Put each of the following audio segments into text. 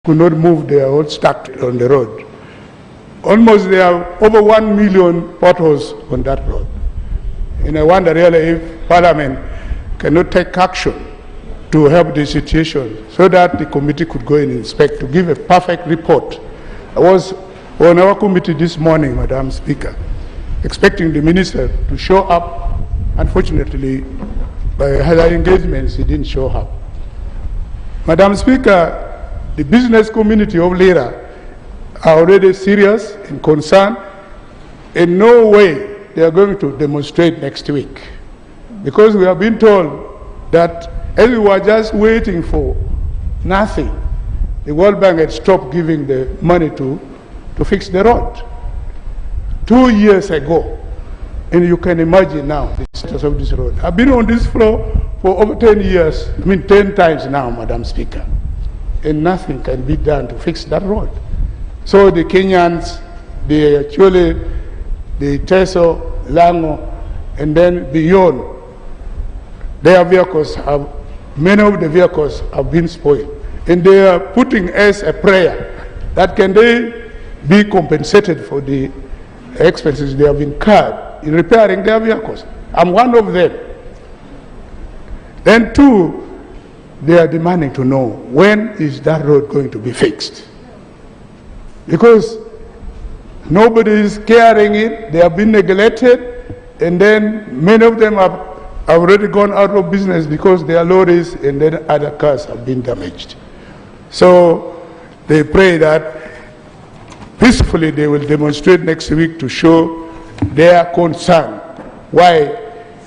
could not move, they are all stuck on the road. Almost there are over 1 million potholes on that road. And I wonder really if Parliament cannot take action to help the situation so that the committee could go and inspect to give a perfect report. I was on our committee this morning, Madam Speaker, expecting the minister to show up. Unfortunately, by other engagements, he didn't show up. Madam Speaker, the business community of Lira are already serious and concerned. In no way they are going to demonstrate next week, because we have been told that as we were just waiting for nothing, the World Bank had stopped giving the money to fix the road 2 years ago. And you can imagine now the status of this road. I've been on this floor for over 10 years, 10 times now, Madam Speaker, and nothing can be done to fix that road. So the Kenyans, the Teso, Lango, and then beyond, their vehicles have, many of the vehicles have been spoiled. And they are putting as a prayer that can they be compensated for the expenses they have incurred in repairing their vehicles. I'm one of them. Then two, they are demanding to know when is that road going to be fixed. Because nobody is carrying it, they have been neglected, and then many of them have already gone out of business because their lorries and then other cars have been damaged. So they pray that peacefully they will demonstrate next week to show their concern why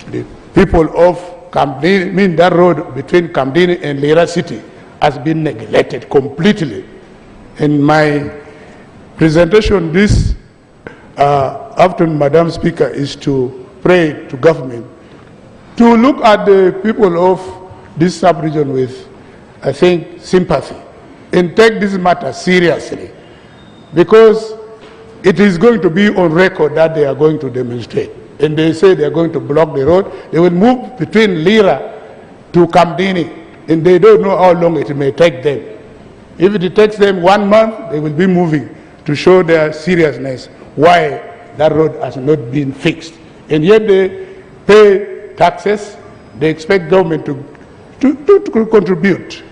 the people of Kamdini, that road between Kamdini and Lira City has been neglected completely. In my presentation this afternoon, Madam Speaker, is to pray to government to look at the people of this sub-region with, I think, sympathy and take this matter seriously, because it is going to be on record that they are going to demonstrate. And they say they are going to block the road. They will move between Lira to Kamdini, and they don't know how long it may take them. If it takes them 1 month, they will be moving to show their seriousness why that road has not been fixed. And yet they pay taxes. They expect government to contribute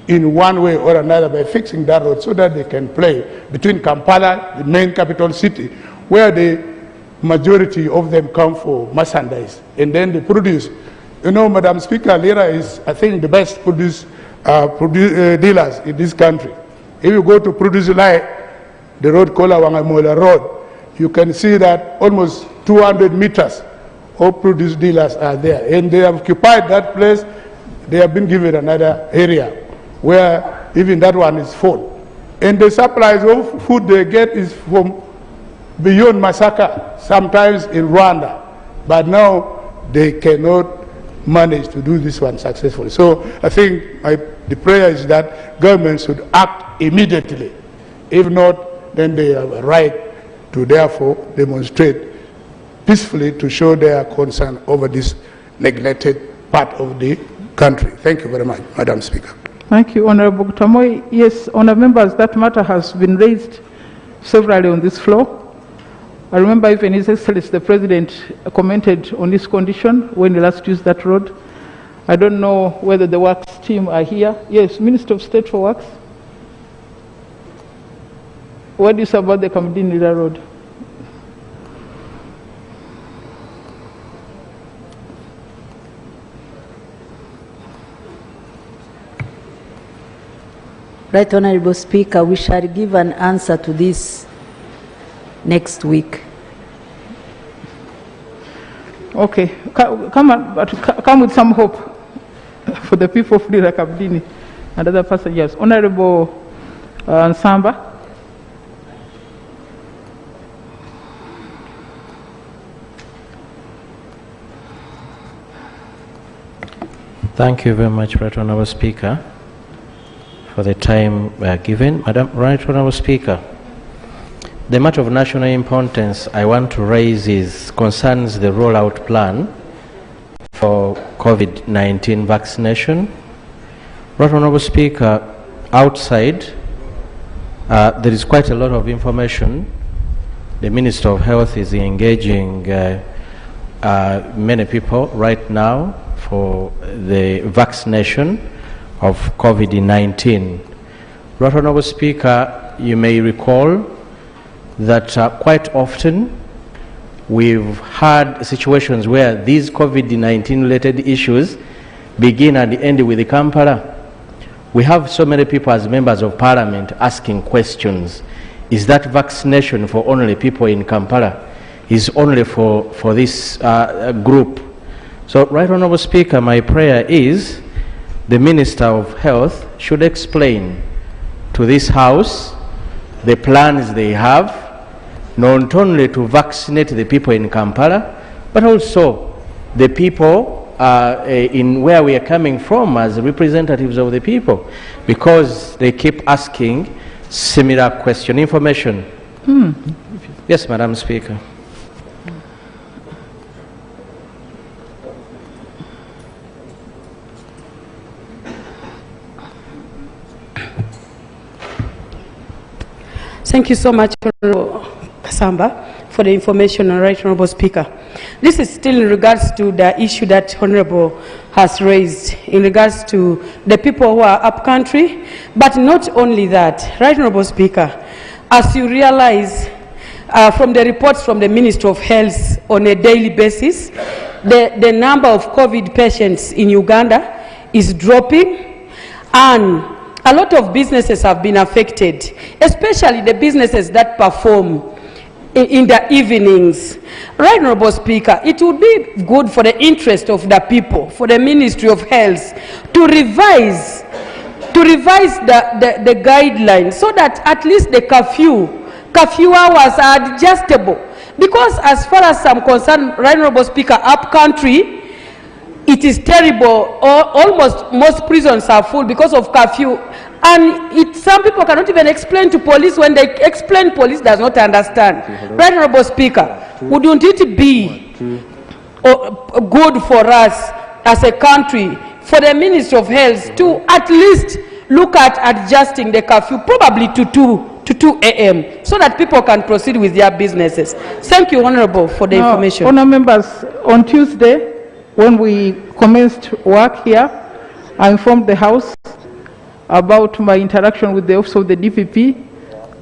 in one way or another by fixing that road so that they can play between Kampala, the main capital city, where the majority of them come for merchandise, and then they produce. You know, Madam Speaker, Lira is, I think, the best produce dealers in this country. If you go to Produce Light, the road called Wangamola Road, you can see that almost 200 meters of produce dealers are there, and they have occupied that place. They have been given another area where even that one is full. And the supplies of food they get is from beyond Masaka, sometimes in Rwanda. But now they cannot manage to do this one successfully. So I think the prayer is that government should act immediately. If not, then they have a right to therefore demonstrate peacefully to show their concern over this neglected part of the country. Thank you very much, Madam Speaker. Thank you, Honorable Tamoy. Yes, Honourable members, that matter has been raised severally on this floor. I remember even His Excellency the President commented on this condition when he last used that road. I don't know whether the works team are here. Yes, Minister of State for Works. What is about the Kamdini Road? Right, Honorable Speaker, we shall give an answer to this next week. Okay, come with some hope for the people of Lira Kamdini and other passengers. Honorable Nsamba. Thank you very much, Right Honorable Speaker, for the time given. Madam Right Honorable Speaker, the matter of national importance I want to raise concerns the rollout plan for COVID-19 vaccination. Right Honorable Speaker, outside There is quite a lot of information. The Minister of Health is engaging many people right now for the vaccination of COVID-19. Right Honourable Speaker, you may recall that quite often we've had situations where these COVID-19 related issues begin and end with the Kampala. We have so many people as members of Parliament asking questions. Is that vaccination for only people in Kampala? Is only for this group? So, Right Honourable Speaker, my prayer is the Minister of Health should explain to this House the plans they have, not only to vaccinate the people in Kampala, but also the people in where we are coming from as representatives of the people, because they keep asking similar question. Information. Yes, Madam Speaker. Thank you so much, Honourable Kasamba, for the information, Right Honourable Speaker. This is still in regards to the issue that Honourable has raised in regards to the people who are upcountry, but not only that, Right Honourable Speaker, as you realize from the reports from the Ministry of Health on a daily basis, the number of COVID patients in Uganda is dropping, and a lot of businesses have been affected, especially the businesses that perform in the evenings. Right, Honourable Speaker, it would be good for the interest of the people, for the Ministry of Health to revise the guidelines so that at least the curfew hours are adjustable. Because as far as I'm concerned, Right, Honourable Speaker, upcountry, it is terrible. Almost most prisons are full because of curfew, and some people cannot even explain to police. When they explain, police does not understand. Right, Honourable Speaker, wouldn't it be good for us as a country, for the Ministry of Health to at least look at adjusting the curfew, probably to 2 a.m., so that people can proceed with their businesses? Thank you, Honourable, for the information. Honourable members, on Tuesday, when we commenced work here, I informed the House about my interaction with the Office of the DPP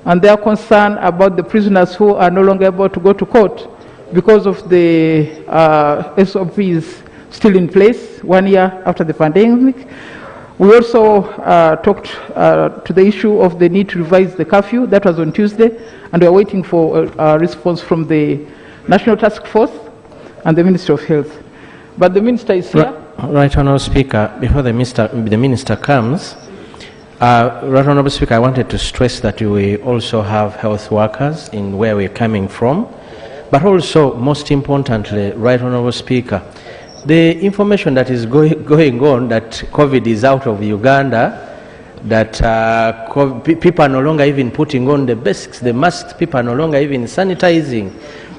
and their concern about the prisoners who are no longer able to go to court because of the SOPs still in place 1 year after the pandemic. We also talked to the issue of the need to revise the curfew. That was on Tuesday, and we are waiting for a response from the National Task Force and the Ministry of Health. But the Minister is here. Right, Honourable Speaker, before the Minister comes, Right Honourable Speaker, I wanted to stress that we also have health workers in where we're coming from, but also, most importantly, Right Honourable Speaker, the information that is going on that COVID is out of Uganda, that people are no longer even putting on the basics, the masks, people are no longer even sanitizing,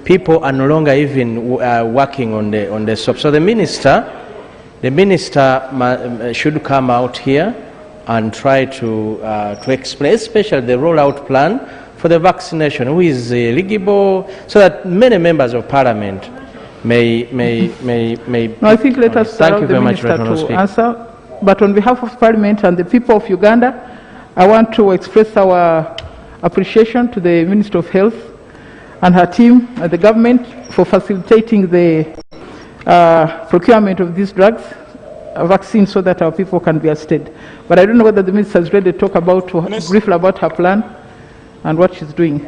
people are no longer even working on the SOPs. So the minister should come out here and try to explain, especially the rollout plan for the vaccination, who is eligible, so that many members of Parliament may. No, I think let us allow the minister to answer. But on behalf of Parliament and the people of Uganda, I want to express our appreciation to the Minister of Health and her team and the government for facilitating the procurement of these drugs, vaccines, so that our people can be assisted. But I don't know whether the minister is ready to talk about briefly about her plan and what she's doing.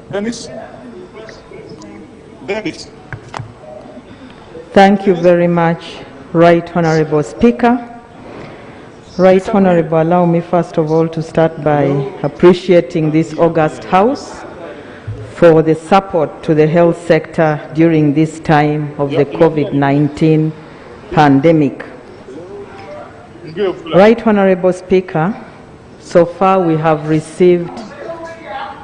Dennis. Thank you very much, Right Honourable Speaker. Right Honourable, allow me first of all to start by appreciating this august House for the support to the health sector during this time of the COVID-19 pandemic. Right Honourable Speaker, so far we have received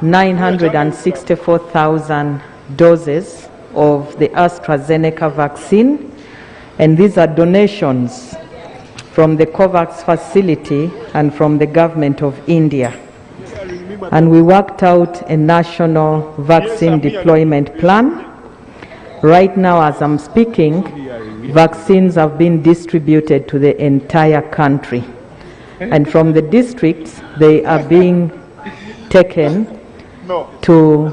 964,000 doses of the AstraZeneca vaccine And these are donations from the COVAX facility and from the government of India. And we worked out a national vaccine deployment plan. Right now, as I'm speaking, vaccines have been distributed to the entire country. And from the districts, they are being taken to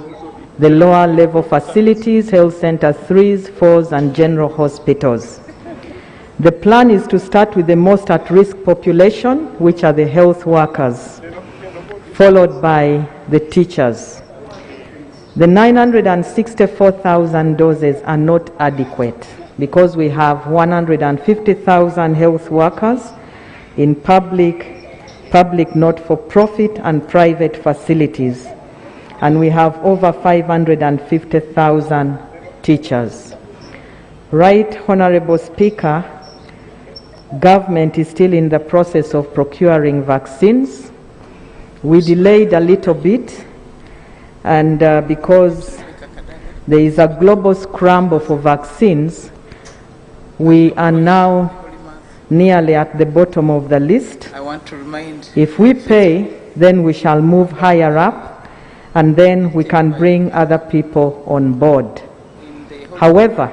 the lower level facilities, health center 3s, 4s, and general hospitals. The plan is to start with the most at-risk population, which are the health workers, followed by the teachers. The 964,000 doses are not adequate because we have 150,000 health workers in public not-for-profit and private facilities, and we have over 550,000 teachers. Right, Honorable Speaker, government is still in the process of procuring vaccines. We delayed a little bit, and because there is a global scramble for vaccines, we are now nearly at the bottom of the list. I want to remind. If we pay, then we shall move higher up, and then we can bring other people on board. However,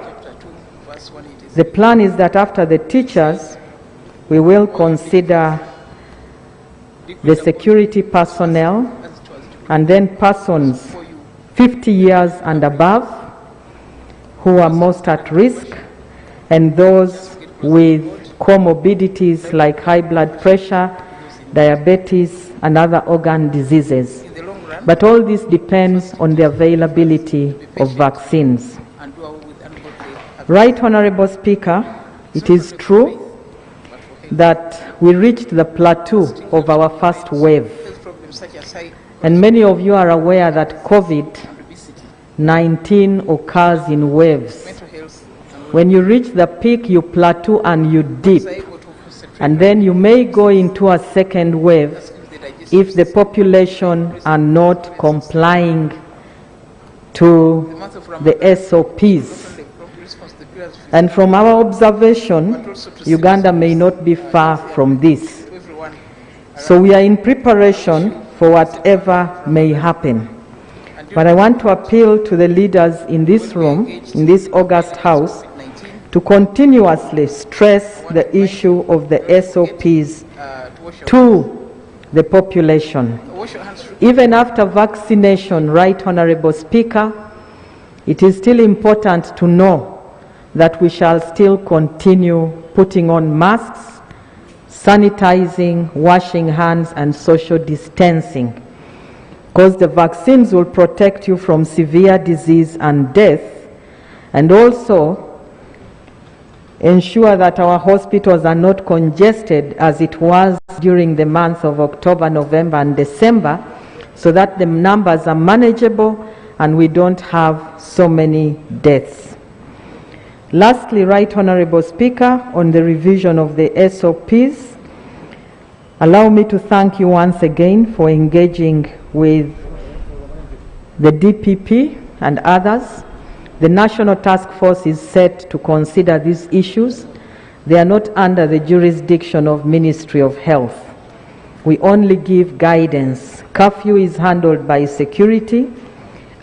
the plan is that after the teachers, we will consider the security personnel and then persons 50 years and above who are most at risk, and those with comorbidities like high blood pressure, diabetes, and other organ diseases. But all this depends on the availability of vaccines. Right, Honorable Speaker, it is true that we reached the plateau of our first wave. And many of you are aware that COVID-19 occurs in waves. When you reach the peak, you plateau and you dip. And then you may go into a second wave if the population are not complying to the SOPs. And from our observation, Uganda may not be far from this. So we are in preparation for whatever may happen. But I want to appeal to the leaders in this room, in this august house, to continuously stress the issue of the SOPs to the population. Even after vaccination, Right Honorable Speaker, it is still important to know that we shall still continue putting on masks, sanitizing, washing hands, and social distancing, because the vaccines will protect you from severe disease and death, and also ensure that our hospitals are not congested as it was during the months of October, November, and December, so that the numbers are manageable and we don't have so many deaths. Lastly, Right Honorable Speaker, on the revision of the SOPs, allow me to thank you once again for engaging with the DPP and others. The National Task Force is set to consider these issues. They are not under the jurisdiction of Ministry of Health. We only give guidance. Curfew is handled by security,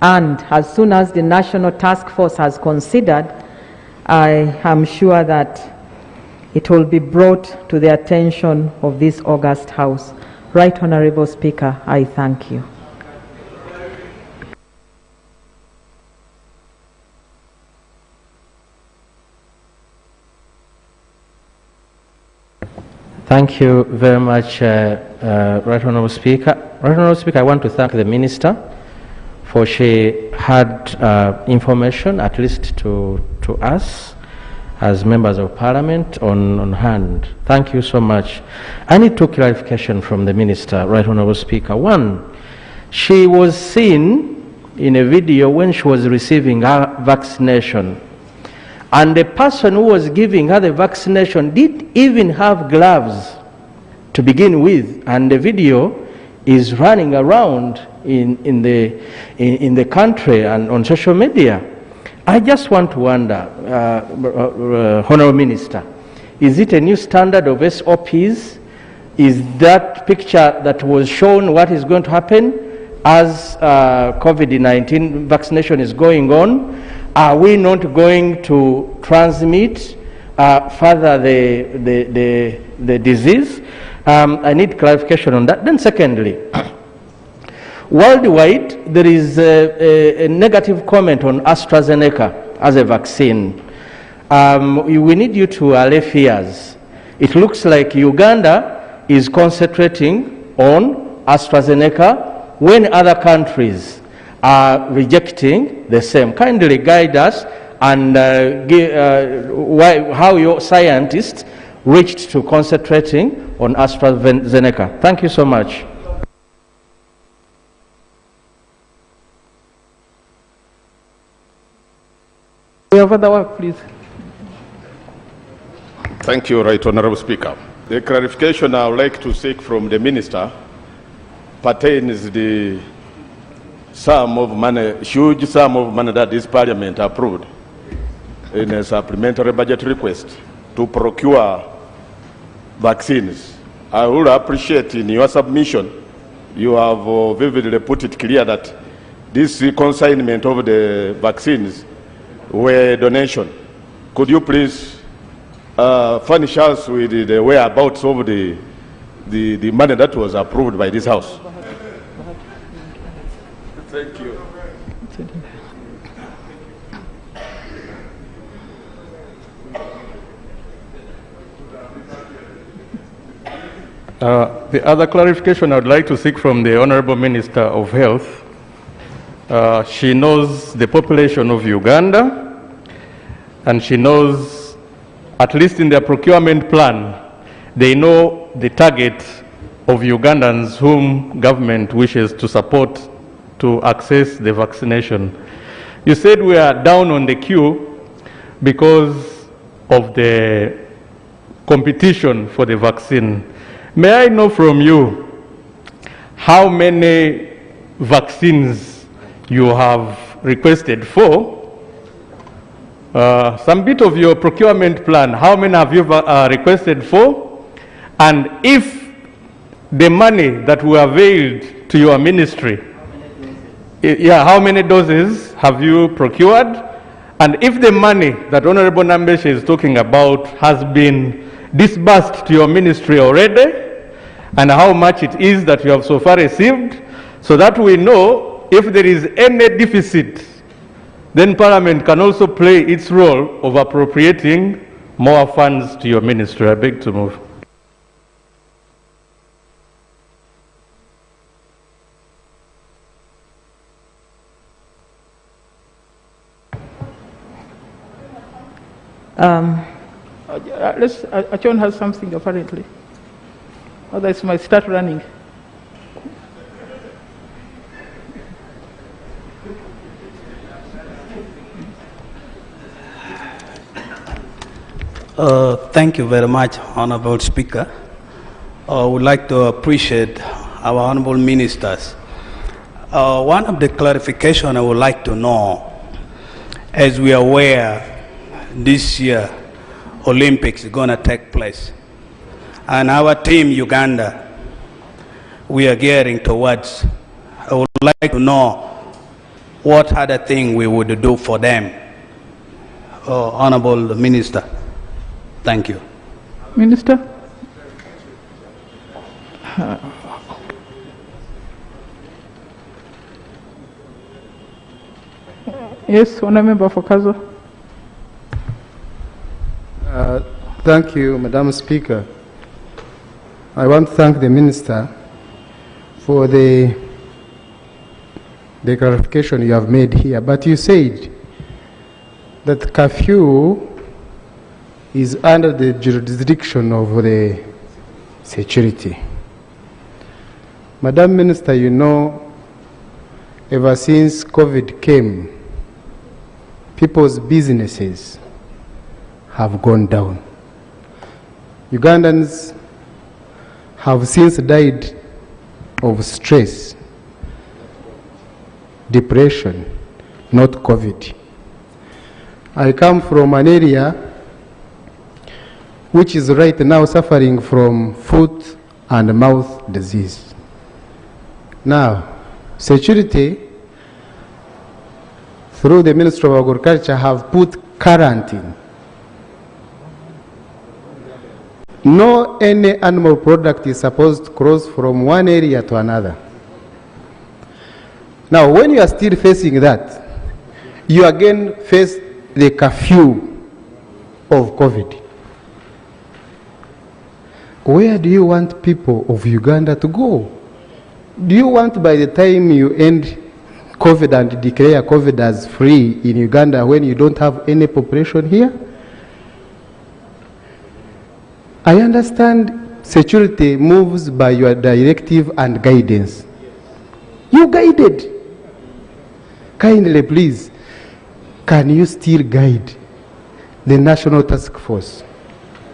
and as soon as the National Task Force has considered, I am sure that it will be brought to the attention of this august house. Right Honorable Speaker, I thank you. Thank you very much, Right Honourable Speaker. Right Honourable Speaker, I want to thank the Minister for she had information, at least to us as members of Parliament, on hand. Thank you so much. I need two clarification from the Minister, Right Honourable Speaker. One, she was seen in a video when she was receiving her vaccination, and the person who was giving her the vaccination did even have gloves to begin with, and the video is running around in the country and on social media. I just want to wonder, Honourable Minister, is it a new standard of SOPs? Is that picture that was shown what is going to happen as COVID-19 vaccination is going on? Are we not going to transmit further the disease? I need clarification on that. Then secondly, worldwide, there is a negative comment on AstraZeneca as a vaccine. We need you to allay fears. It looks like Uganda is concentrating on AstraZeneca when other countries are rejecting the same. Kindly guide us and how your scientists reached to concentrating on AstraZeneca. Thank you so much. We have other work, please. Thank you, Right Honourable Speaker. The clarification I would like to seek from the Minister pertains the sum of money, huge sum of money that this Parliament approved in a supplementary budget request to procure vaccines. I would appreciate in your submission, you have vividly put it clear that this consignment of the vaccines were donation. Could you please furnish us with the whereabouts of the money that was approved by this House? Thank you. The other clarification I would like to seek from the Honourable Minister of Health. She knows the population of Uganda, and she knows, at least in their procurement plan, they know the target of Ugandans whom government wishes to support to access the vaccination. You said we are down on the queue because of the competition for the vaccine. May I know from you how many vaccines you have requested for? Some bit of your procurement plan, how many have you requested for? And if the money that we availed to your ministry, how many doses have you procured? And if the money that Honorable Nambeshi is talking about has been disbursed to your ministry already, and how much it is that you have so far received, so that we know if there is any deficit, then Parliament can also play its role of appropriating more funds to your ministry. I beg to move. Achon has something apparently. Otherwise, might start running. Thank you very much, Honorable Speaker. I would like to appreciate our Honorable Ministers. One of the clarification I would like to know, as we are aware, this year Olympics is going to take place. And our team, Uganda, we are gearing towards. I would like to know what other thing we would do for them. Honorable Minister, thank you. Minister? Yes, Honourable Member for Kazo. Thank you, Madam Speaker. I want to thank the Minister for the clarification you have made here. But you said that curfew is under the jurisdiction of the security. Madam Minister, you know, ever since COVID came, people's businesses have gone down. Ugandans have since died of stress, depression, not COVID. I come from an area which is right now suffering from foot and mouth disease. Now, security, through the Ministry of Agriculture, have put quarantine. No any animal product is supposed to cross from one area to another. Now, when you are still facing that, you again face the curfew of COVID. Where do you want people of Uganda to go? Do you want by the time you end COVID and declare COVID as free in Uganda when you don't have any population here? I understand security moves by your directive and guidance. You guided. Kindly, please, can you still guide the National Task Force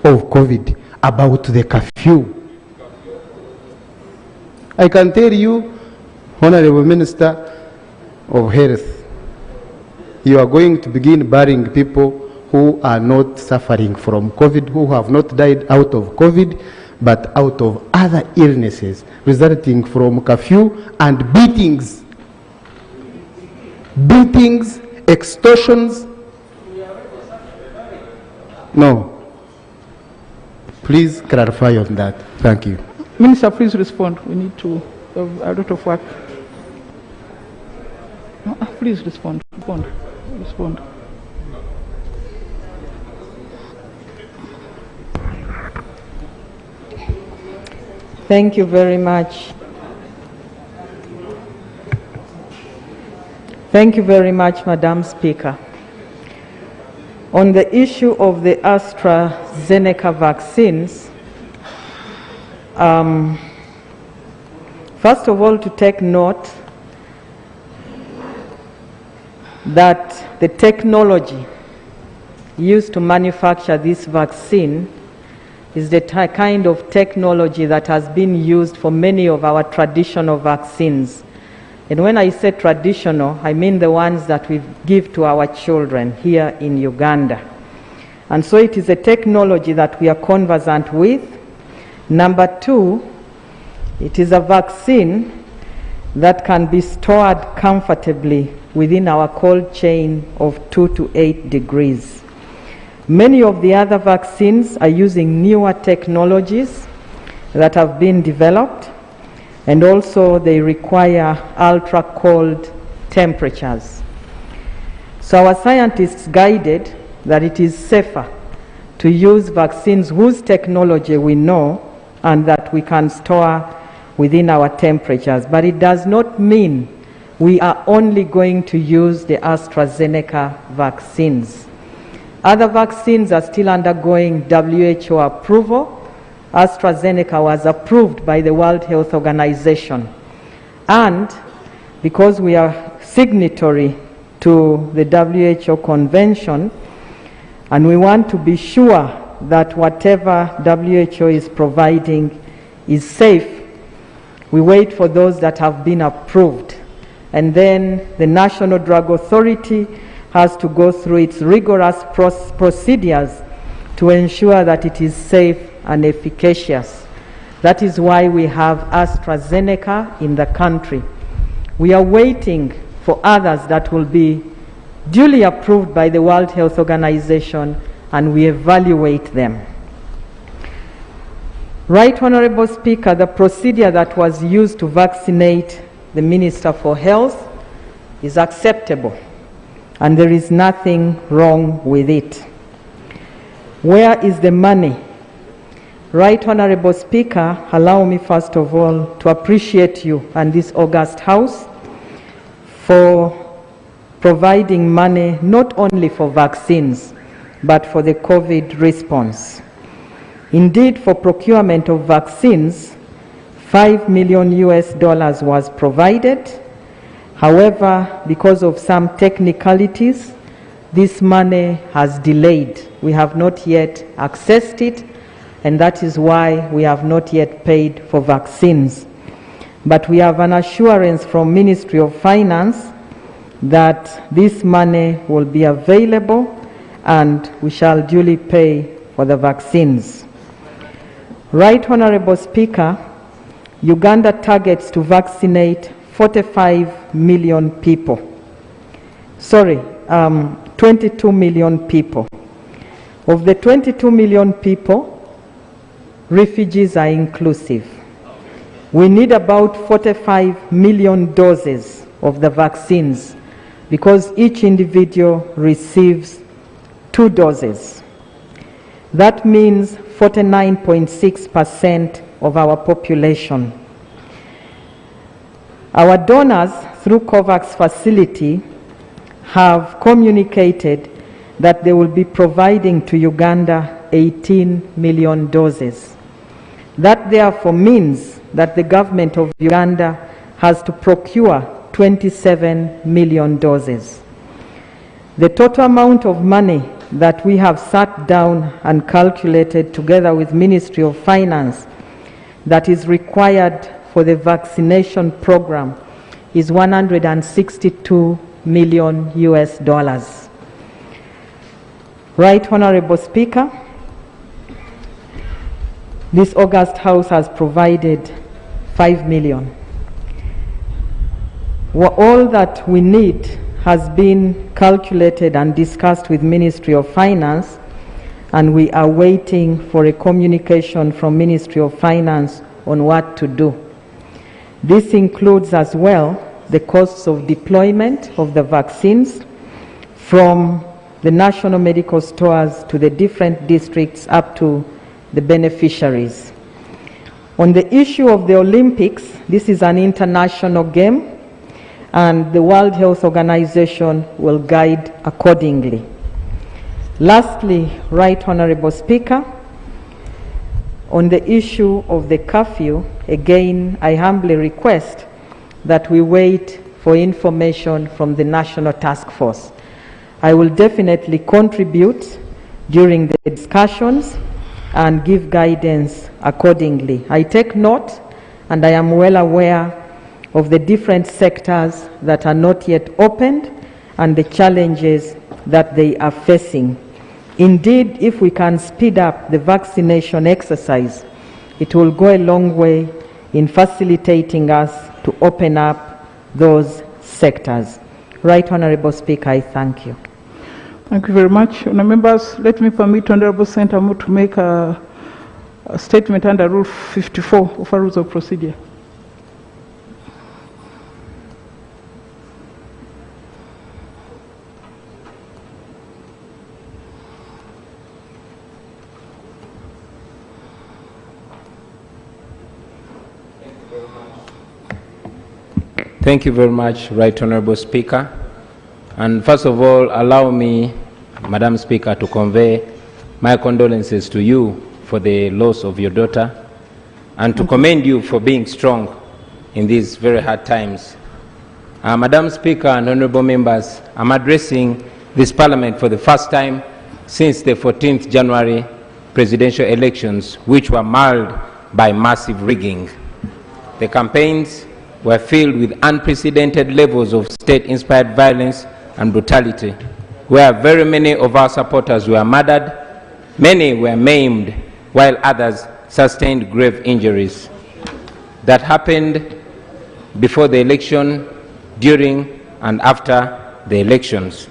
of COVID about the curfew? I can tell you, Honorable Minister of Health, you are going to begin barring people who are not suffering from COVID, who have not died out of COVID, but out of other illnesses resulting from curfew and beatings. Beatings, extortions. No. Please clarify on that. Thank you. Minister, please respond. We need to have a lot of work. No, please respond. Respond. Thank you very much. Thank you very much, Madam Speaker. On the issue of the AstraZeneca vaccines, first of all, to take note that the technology used to manufacture this vaccine is the kind of technology that has been used for many of our traditional vaccines. And when I say traditional, I mean the ones that we give to our children here in Uganda. And so it is a technology that we are conversant with. Number two, it is a vaccine that can be stored comfortably within our cold chain of 2 to 8 degrees. Many of the other vaccines are using newer technologies that have been developed, and also they require ultra cold temperatures. So our scientists guided that it is safer to use vaccines whose technology we know and that we can store within our temperatures. But it does not mean we are only going to use the AstraZeneca vaccines. Other vaccines are still undergoing WHO approval. AstraZeneca was approved by the World Health Organization. And because we are signatory to the WHO convention, and we want to be sure that whatever WHO is providing is safe, we wait for those that have been approved. And then the National Drug Authority has to go through its rigorous procedures to ensure that it is safe and efficacious. That is why we have AstraZeneca in the country. We are waiting for others that will be duly approved by the World Health Organization, and we evaluate them. Right Honorable Speaker, the procedure that was used to vaccinate the Minister for Health is acceptable, and there is nothing wrong with it. Where is the money? Right Honorable Speaker, allow me first of all to appreciate you and this august House for providing money not only for vaccines but for the COVID response. Indeed, for procurement of vaccines, $5 million was provided. However, because of some technicalities, this money has delayed. We have not yet accessed it, and that is why we have not yet paid for vaccines. But we have an assurance from Ministry of Finance that this money will be available and we shall duly pay for the vaccines. Right Honorable Speaker, Uganda targets to vaccinate 45 million people. 22 million people. Of the 22 million people, refugees are inclusive. We need about 45 million doses of the vaccines because each individual receives 2 doses. That means 49.6% of our population. Our donors through COVAX facility have communicated that they will be providing to Uganda 18 million doses. That therefore means that the government of Uganda has to procure 27 million doses. The total amount of money that we have sat down and calculated together with Ministry of Finance that is required for the vaccination program is $162 million US. Right Honorable Speaker, this August House has provided 5 million. All that we need has been calculated and discussed with Ministry of Finance, and we are waiting for a communication from Ministry of Finance on what to do. This includes as well the costs of deployment of the vaccines from the national medical stores to the different districts up to the beneficiaries. On the issue of the Olympics, this is an international game, and the World Health Organization will guide accordingly. Lastly, Right Honorable Speaker, on the issue of the curfew, again, I humbly request that we wait for information from the National Task Force. I will definitely contribute during the discussions and give guidance accordingly. I take note, and I am well aware of the different sectors that are not yet opened and the challenges that they are facing. Indeed, if we can speed up the vaccination exercise, it will go a long way in facilitating us to open up those sectors. Right Honorable Speaker, I thank you. Thank you very much. Honourable members, let me permit Honourable Senator Moore to make a statement under Rule 54 of our Rules of Procedure. Thank you very much, Right Honorable Speaker. And first of all, allow me, Madam Speaker, to convey my condolences to you for the loss of your daughter and to commend you for being strong in these very hard times. Madam Speaker and honorable members, I'm addressing this Parliament for the first time since the 14th January presidential elections, which were marred by massive rigging. The campaigns were filled with unprecedented levels of state-inspired violence and brutality, where very many of our supporters were murdered, many were maimed, while others sustained grave injuries. That happened before the election, during and after the elections.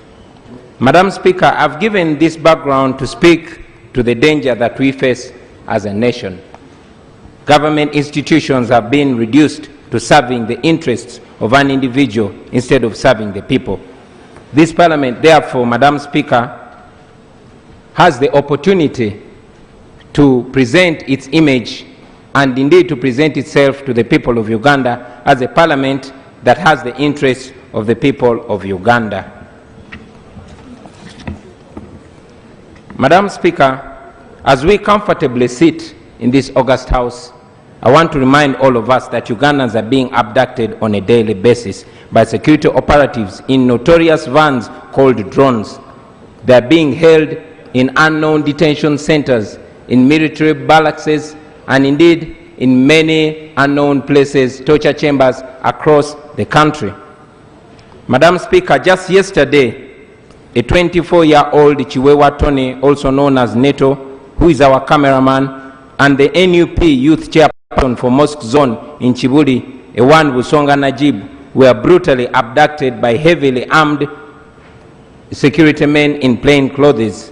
Madam Speaker, I've given this background to speak to the danger that we face as a nation. Government institutions have been reduced to serving the interests of an individual instead of serving the people. This Parliament, therefore, Madam Speaker, has the opportunity to present its image and indeed to present itself to the people of Uganda as a Parliament that has the interests of the people of Uganda. Madam Speaker, as we comfortably sit in this August House, I want to remind all of us that Ugandans are being abducted on a daily basis by security operatives in notorious vans called drones. They are being held in unknown detention centers, in military barracks, and indeed in many unknown places, torture chambers across the country. Madam Speaker, just yesterday, a 24-year-old Chiwewa Tony, also known as Neto, who is our cameraman, and the NUP youth chairperson for Mosque Zone in Chibuli, Ewan Busonga Najib, were brutally abducted by heavily armed security men in plain clothes.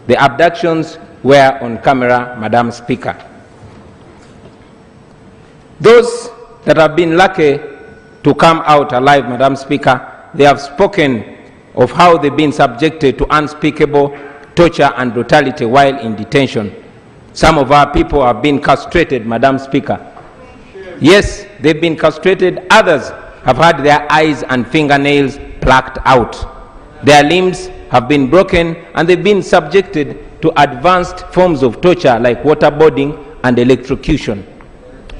The abductions were on camera, Madam Speaker. Those that have been lucky to come out alive, Madam Speaker, they have spoken of how they've been subjected to unspeakable torture and brutality while in detention. Some of our people have been castrated, Madam Speaker. Yes, they've been castrated. Others have had their eyes and fingernails plucked out. Their limbs have been broken, and they've been subjected to advanced forms of torture like waterboarding and electrocution.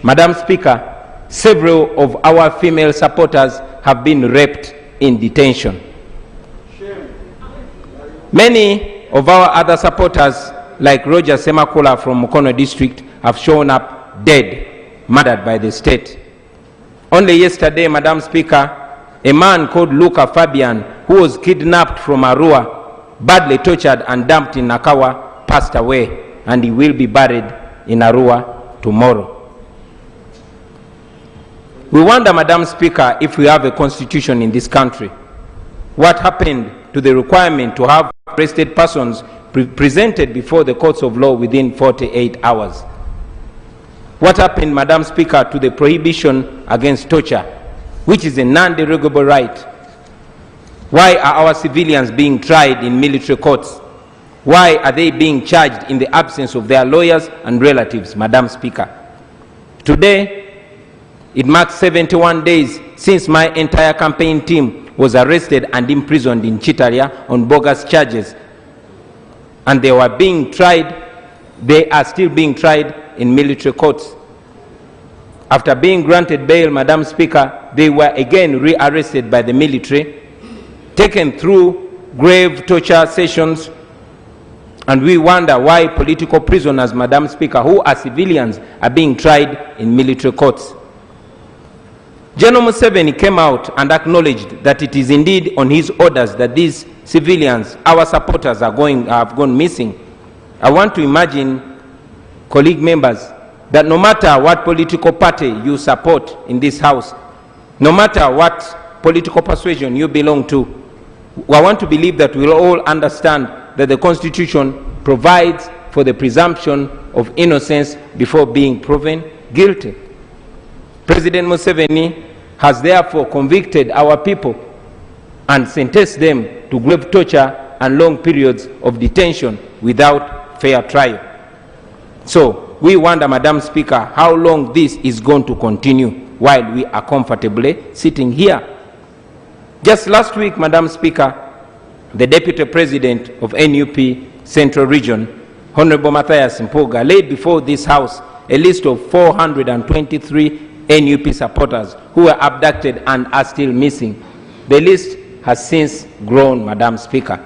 Madam Speaker, several of our female supporters have been raped in detention. Many of our other supporters, like Roger Semakula from Mukono district, have shown up dead, murdered by the state. Only yesterday, Madam Speaker, a man called Luca Fabian, who was kidnapped from Arua, badly tortured and dumped in Nakawa, passed away, and he will be buried in Arua tomorrow. We wonder, Madam Speaker, if we have a constitution in this country. What happened to the requirement to have arrested persons presented before the courts of law within 48 hours? What happened, Madam Speaker, to the prohibition against torture, which is a non-derogable right? Why are our civilians being tried in military courts? Why are they being charged in the absence of their lawyers and relatives, Madam Speaker? Today, it marks 71 days since my entire campaign team was arrested and imprisoned in Chitaria on bogus charges. And they were being tried, they are still being tried in military courts. After being granted bail, Madam Speaker, they were again rearrested by the military, taken through grave torture sessions, and we wonder why political prisoners, Madam Speaker, who are civilians, are being tried in military courts. General Museveni came out and acknowledged that it is indeed on his orders that these civilians, our supporters, have gone missing. I want to imagine, colleague members, that no matter what political party you support in this house, no matter what political persuasion you belong to, I want to believe that we'll all understand that the Constitution provides for the presumption of innocence before being proven guilty. President Museveni has therefore convicted our people and sentenced them to grave torture and long periods of detention without fair trial. So we wonder, Madam Speaker, how long this is going to continue while we are comfortably sitting here. Just last week, Madam Speaker, the Deputy President of NUP Central Region, Honorable Matthias Mpuga, laid before this House a list of 423 NUP supporters who were abducted and are still missing. The list has since grown, Madam Speaker.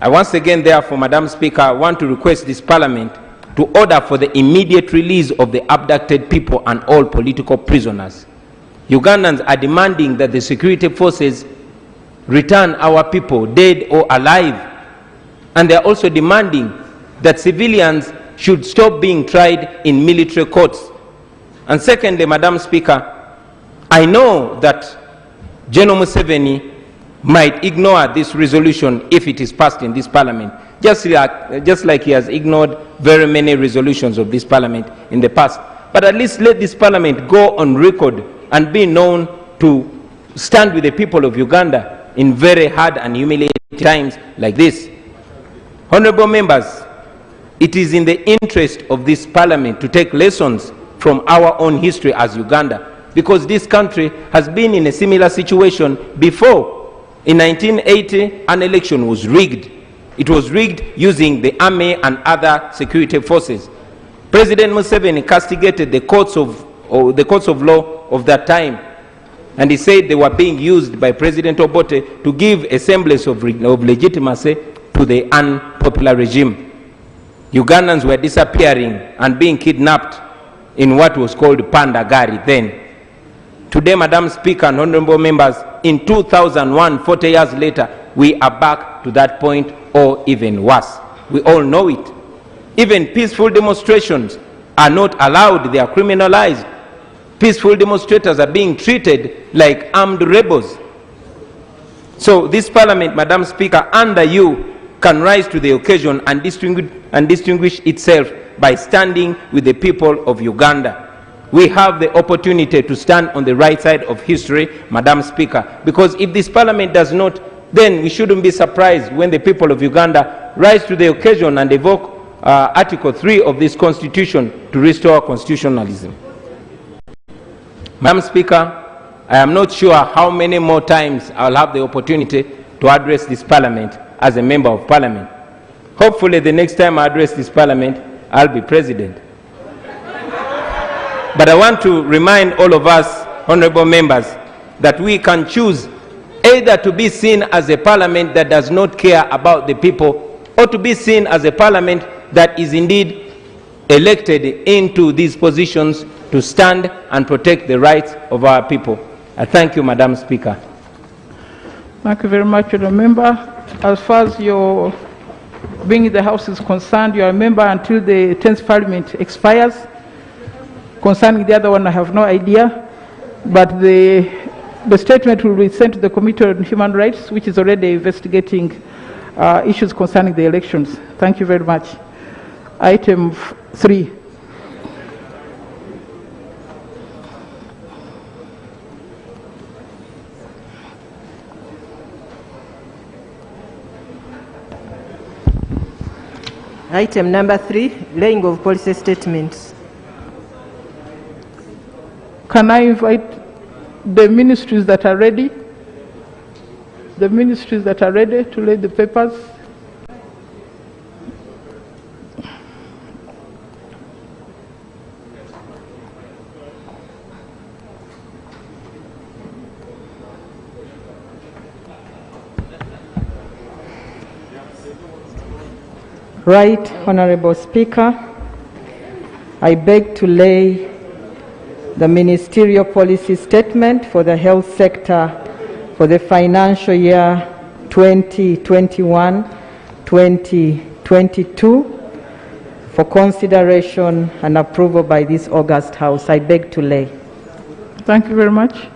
I once again, therefore, Madam Speaker, want to request this Parliament to order for the immediate release of the abducted people and all political prisoners. Ugandans are demanding that the security forces return our people, dead or alive. And they are also demanding that civilians should stop being tried in military courts. And secondly, Madam Speaker, I know that General Museveni might ignore this resolution if it is passed in this Parliament, just like he has ignored very many resolutions of this Parliament in the past. But at least let this Parliament go on record and be known to stand with the people of Uganda in very hard and humiliating times like this. Honorable members, it is in the interest of this Parliament to take lessons from our own history as Uganda, because this country has been in a similar situation before. In 1980, an election was rigged. It was rigged using the army and other security forces. President Museveni castigated the courts of law of that time, and he said they were being used by President Obote to give a semblance of legitimacy to the unpopular regime. Ugandans were disappearing and being kidnapped in what was called Pandagari then. Today, Madam Speaker and honorable members, in 2001, 40 years later, we are back to that point or even worse. We all know it. Even peaceful demonstrations are not allowed, they are criminalized. Peaceful demonstrators are being treated like armed rebels. So this parliament, Madam Speaker, under you, can rise to the occasion and distinguish itself by standing with the people of Uganda. We have the opportunity to stand on the right side of history, Madam Speaker, because if this parliament does not, then we shouldn't be surprised when the people of Uganda rise to the occasion and evoke Article 3 of this constitution to restore constitutionalism. Madam Speaker, I am not sure how many more times I'll have the opportunity to address this parliament as a member of parliament. Hopefully the next time I address this parliament, I'll be president. But I want to remind all of us, honorable members, that we can choose either to be seen as a parliament that does not care about the people, or to be seen as a parliament that is indeed elected into these positions to stand and protect the rights of our people. I thank you, Madam Speaker. Thank you very much, Honourable Member. As far as your being in the House is concerned, you are a member until the 10th Parliament expires. Concerning the other one, I have no idea, but the statement will be sent to the Committee on Human Rights, which is already investigating issues concerning the elections. Thank you very much. Item 3. Item number 3, laying of policy statements. Can I invite the ministries that are ready? The ministries that are ready to lay the papers. Right, Honorable Speaker, I beg to lay the ministerial policy statement for the health sector for the financial year 2021-2022 for consideration and approval by this August House. I beg to lay. Thank you very much.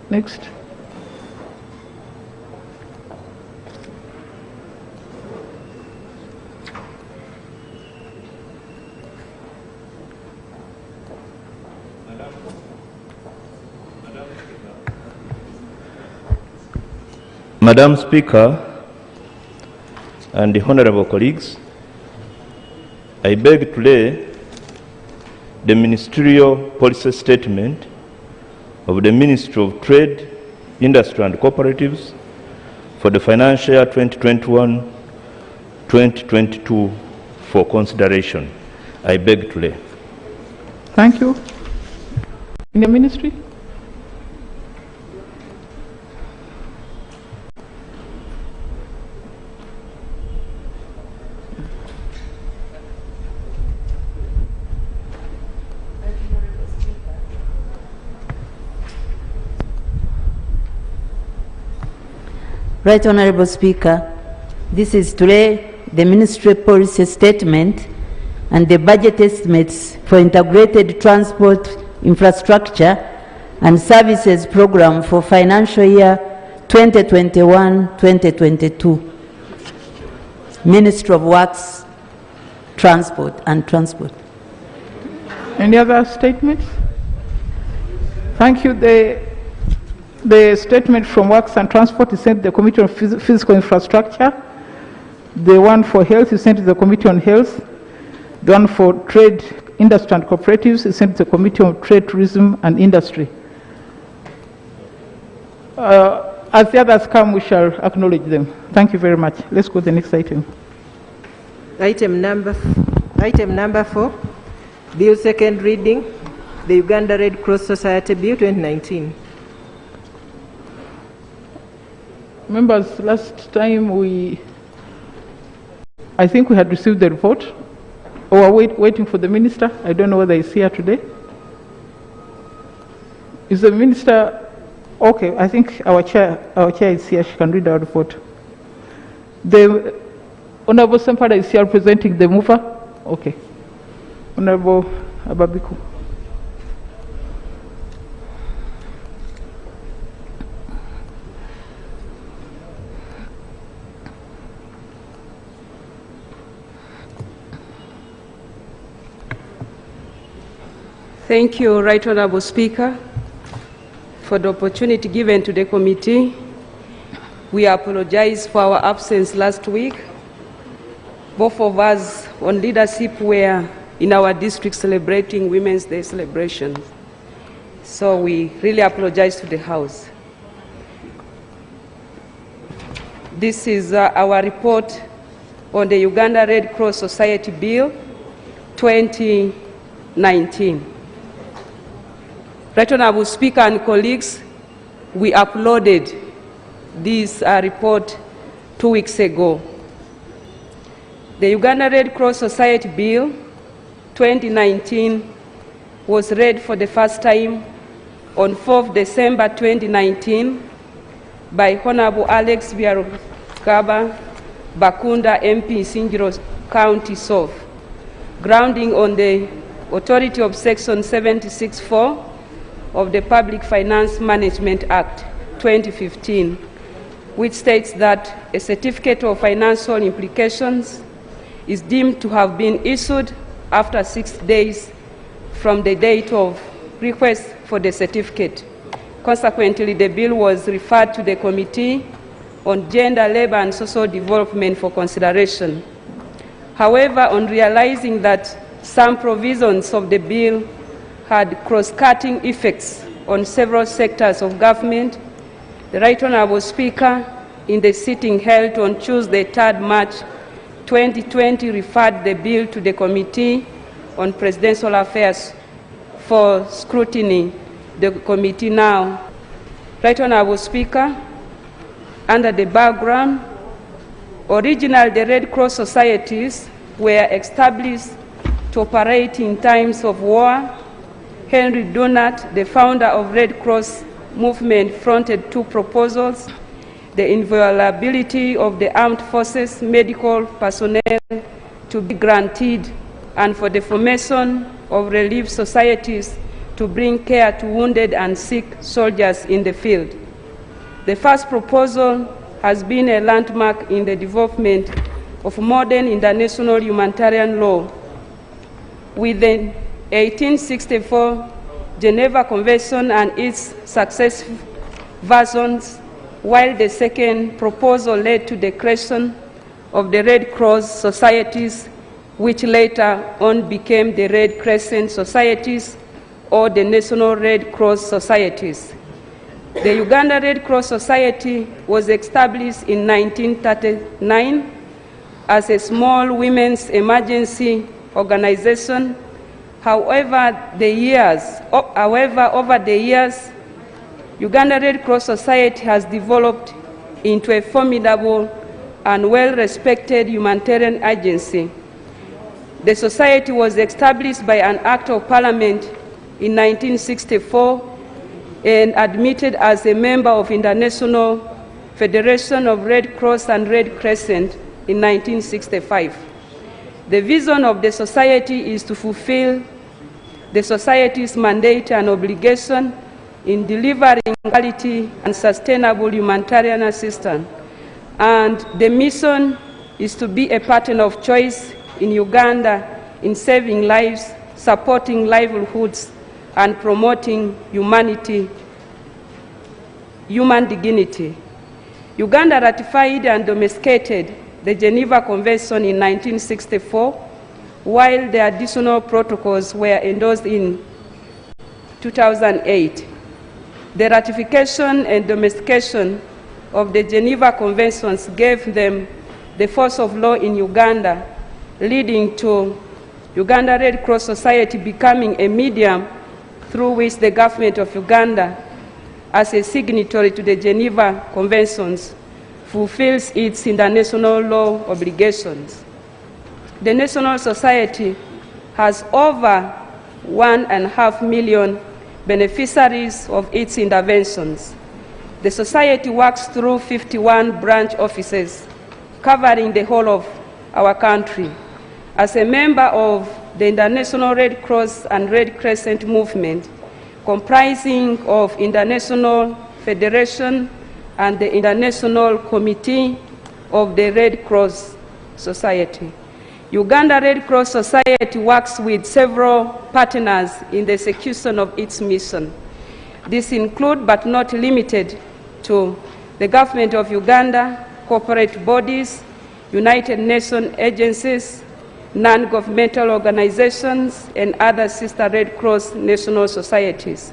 Next. Madam Speaker and the honorable colleagues, I beg to lay the ministerial policy statement of the Ministry of Trade, Industry and Cooperatives for the financial year 2021-2022 for consideration. I beg to lay. Thank you. In the ministry? Right Honorable Speaker, this is today the Ministry Policy Statement and the budget estimates for integrated transport infrastructure and services program for financial year 2021-2022. Ministry of Works, Transport and Transport. Any other statements? Thank you. The statement from Works and Transport is sent to the Committee on Physical Infrastructure. The one for Health is sent to the Committee on Health. The one for Trade, Industry and Cooperatives is sent to the Committee on Trade, Tourism and Industry. As the others come, we shall acknowledge them. Thank you very much. Let's go to the next item. Item number 4, Bill second reading, the Uganda Red Cross Society Bill 2019. Members, last time I think we had received the report, or we're waiting for the minister. I don't know whether he's here today. Is the minister, okay, I think our chair is here, she can read our report. The Honorable Sempala is here presenting the mover. Okay. Honorable Ababiku. Thank you, Right Honorable Speaker, for the opportunity given to the committee. We apologize for our absence last week. Both of us on leadership were in our district celebrating Women's Day celebrations. So we really apologize to the House. This is our report on the Uganda Red Cross Society Bill 2019. Right Honorable Speaker and colleagues, we uploaded this report 2 weeks ago. The Uganda Red Cross Society Bill 2019 was read for the first time on 4th December 2019 by Honorable Alex Byarugaba Bakunda MP Singiro County South, grounding on the authority of Section 76(4) of the Public Finance Management Act 2015, which states that a certificate of financial implications is deemed to have been issued after 6 days from the date of request for the certificate. Consequently, the bill was referred to the Committee on Gender, Labor and Social Development for consideration. However, on realizing that some provisions of the bill had cross-cutting effects on several sectors of government, the Right Honourable Speaker, in the sitting held on Tuesday, 3rd March 2020, referred the bill to the Committee on Presidential Affairs for scrutiny. The committee now. Right Honourable Speaker, under the background, originally the Red Cross societies were established to operate in times of war. Henry Dunant, the founder of Red Cross movement, fronted two proposals: the inviolability of the armed forces medical personnel to be granted, and for the formation of relief societies to bring care to wounded and sick soldiers in the field. The first proposal has been a landmark in the development of modern international humanitarian law, with the 1864 Geneva Convention and its successive versions, while the second proposal led to the creation of the Red Cross societies, which later on became the Red Crescent societies or the National Red Cross societies. The Uganda Red Cross Society was established in 1939 as a small women's emergency organization. However, over the years, Uganda Red Cross Society has developed into a formidable and well-respected humanitarian agency. The society was established by an Act of Parliament in 1964 and admitted as a member of International Federation of Red Cross and Red Crescent in 1965. The vision of the society is to fulfill the society's mandate and obligation in delivering quality and sustainable humanitarian assistance, and the mission is to be a partner of choice in Uganda in saving lives, supporting livelihoods, and promoting human dignity. Uganda ratified and domesticated the Geneva Convention in 1964, while the additional protocols were endorsed in 2008. The ratification and domestication of the Geneva Conventions gave them the force of law in Uganda, leading to Uganda Red Cross Society becoming a medium through which the government of Uganda, as a signatory to the Geneva Conventions, fulfills its international law obligations. The National Society has over 1.5 million beneficiaries of its interventions. The Society works through 51 branch offices covering the whole of our country. As a member of the International Red Cross and Red Crescent movement, comprising of International Federation and the International Committee of the Red Cross Society. Uganda Red Cross Society works with several partners in the execution of its mission. These include, but not limited to, the government of Uganda, corporate bodies, United Nations agencies, non-governmental organizations, and other sister Red Cross national societies.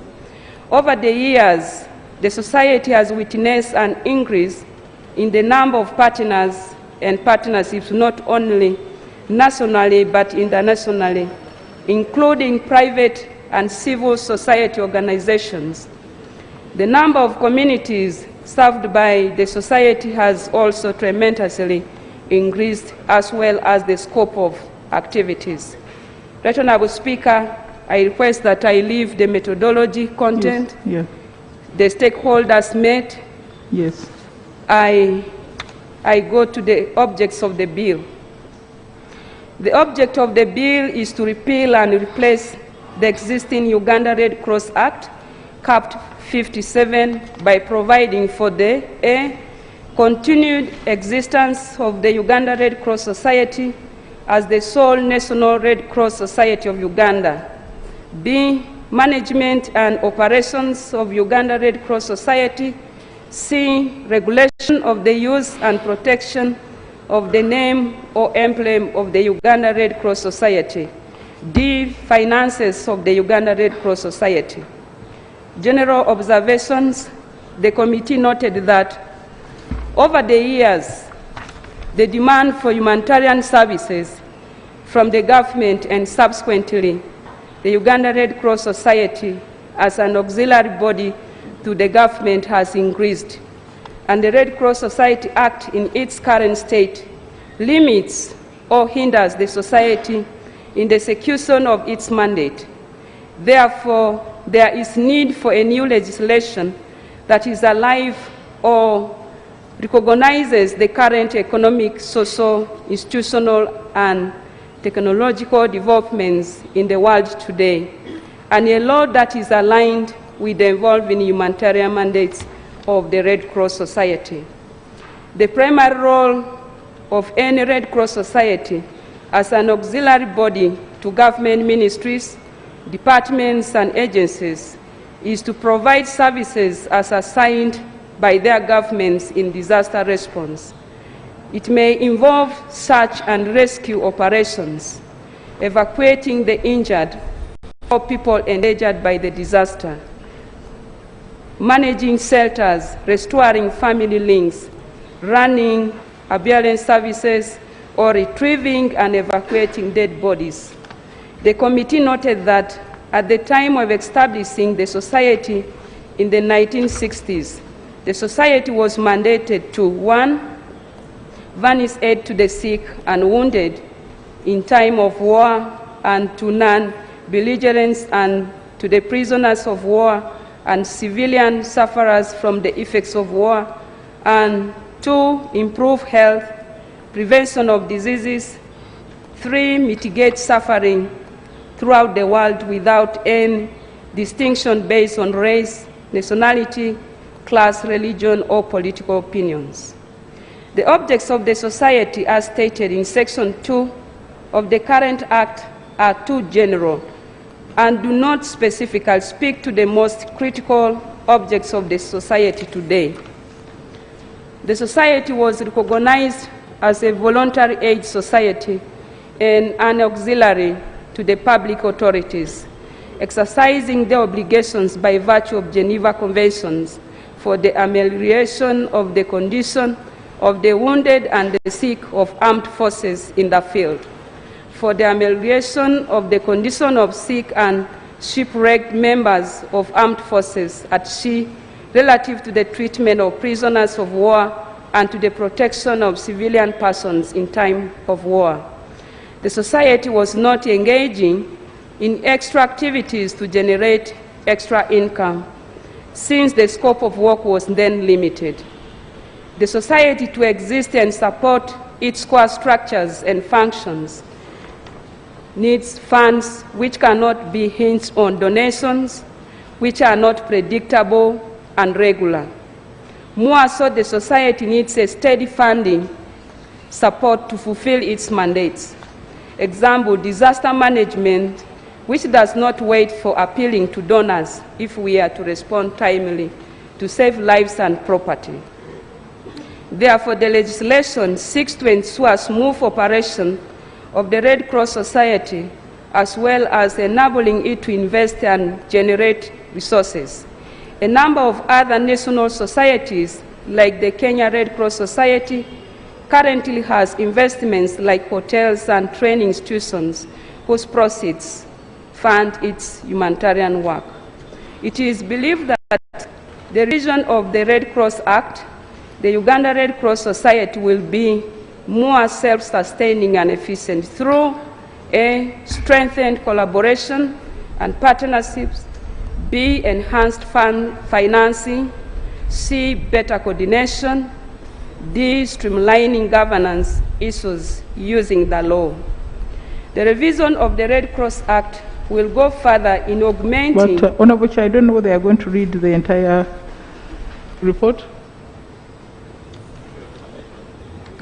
Over the years, the Society has witnessed an increase in the number of partners and partnerships, not only nationally but internationally, including private and civil society organizations. The number of communities served by the Society has also tremendously increased, as well as the scope of activities. Right Honourable Speaker, I request that I leave the methodology, content, yes. the stakeholders met. Yes. I go to the objects of the bill. The object of the bill is to repeal and replace the existing Uganda Red Cross Act, Cap 57, by providing for the A, continued existence of the Uganda Red Cross Society as the sole national Red Cross Society of Uganda, B, management and operations of Uganda Red Cross Society, C, regulation of the use and protection of the name or emblem of the Uganda Red Cross Society, D, finances of the Uganda Red Cross Society. General observations: the committee noted that over the years, the demand for humanitarian services from the government and subsequently the Uganda Red Cross Society as an auxiliary body to the government has increased, and the Red Cross Society Act in its current state limits or hinders the Society in the execution of its mandate. Therefore, there is need for a new legislation that is alive or recognizes the current economic, social, institutional, and technological developments in the world today, and a law that is aligned with the evolving humanitarian mandates of the Red Cross Society. The primary role of any Red Cross Society as an auxiliary body to government ministries, departments, and agencies is to provide services as assigned by their governments in disaster response. It may involve search and rescue operations, evacuating the injured or people endangered by the disaster, managing shelters, restoring family links, running ambulance services, or retrieving and evacuating dead bodies. The committee noted that at the time of establishing the Society in the 1960s, the Society was mandated to, 1, furnish aid to the sick and wounded in time of war and to non-belligerents and to the prisoners of war and civilian sufferers from the effects of war, and 2, improve health, prevention of diseases, 3, mitigate suffering throughout the world without any distinction based on race, nationality, class, religion, or political opinions. The objects of the Society, as stated in Section 2 of the current Act, are too general and do not specifically speak to the most critical objects of the Society today. The Society was recognized as a voluntary aid society and an auxiliary to the public authorities, exercising their obligations by virtue of Geneva Conventions for the amelioration of the condition of the wounded and the sick of armed forces in the field, for the amelioration of the condition of sick and shipwrecked members of armed forces at sea relative to the treatment of prisoners of war and to the protection of civilian persons in time of war. The Society was not engaging in extra activities to generate extra income, since the scope of work was then limited. The society to exist and support its core structures and functions needs funds which cannot be hinged on donations, which are not predictable and regular. More so, the society needs a steady funding support to fulfill its mandates. Example, disaster management, which does not wait for appealing to donors if we are to respond timely to save lives and property. Therefore, the legislation seeks to ensure smooth operation of the Red Cross Society, as well as enabling it to invest and generate resources. A number of other national societies, like the Kenya Red Cross Society, currently has investments like hotels and training institutions whose proceeds fund its humanitarian work. It is believed that the revision of the Red Cross Act, the Uganda Red Cross Society will be more self-sustaining and efficient through a strengthened collaboration and partnerships, B, enhanced financing, C, better coordination, D, streamlining governance issues using the law. The revision of the Red Cross Act will go further in augmenting... But, Honorable Chair, I don't know whether they are going to read the entire report.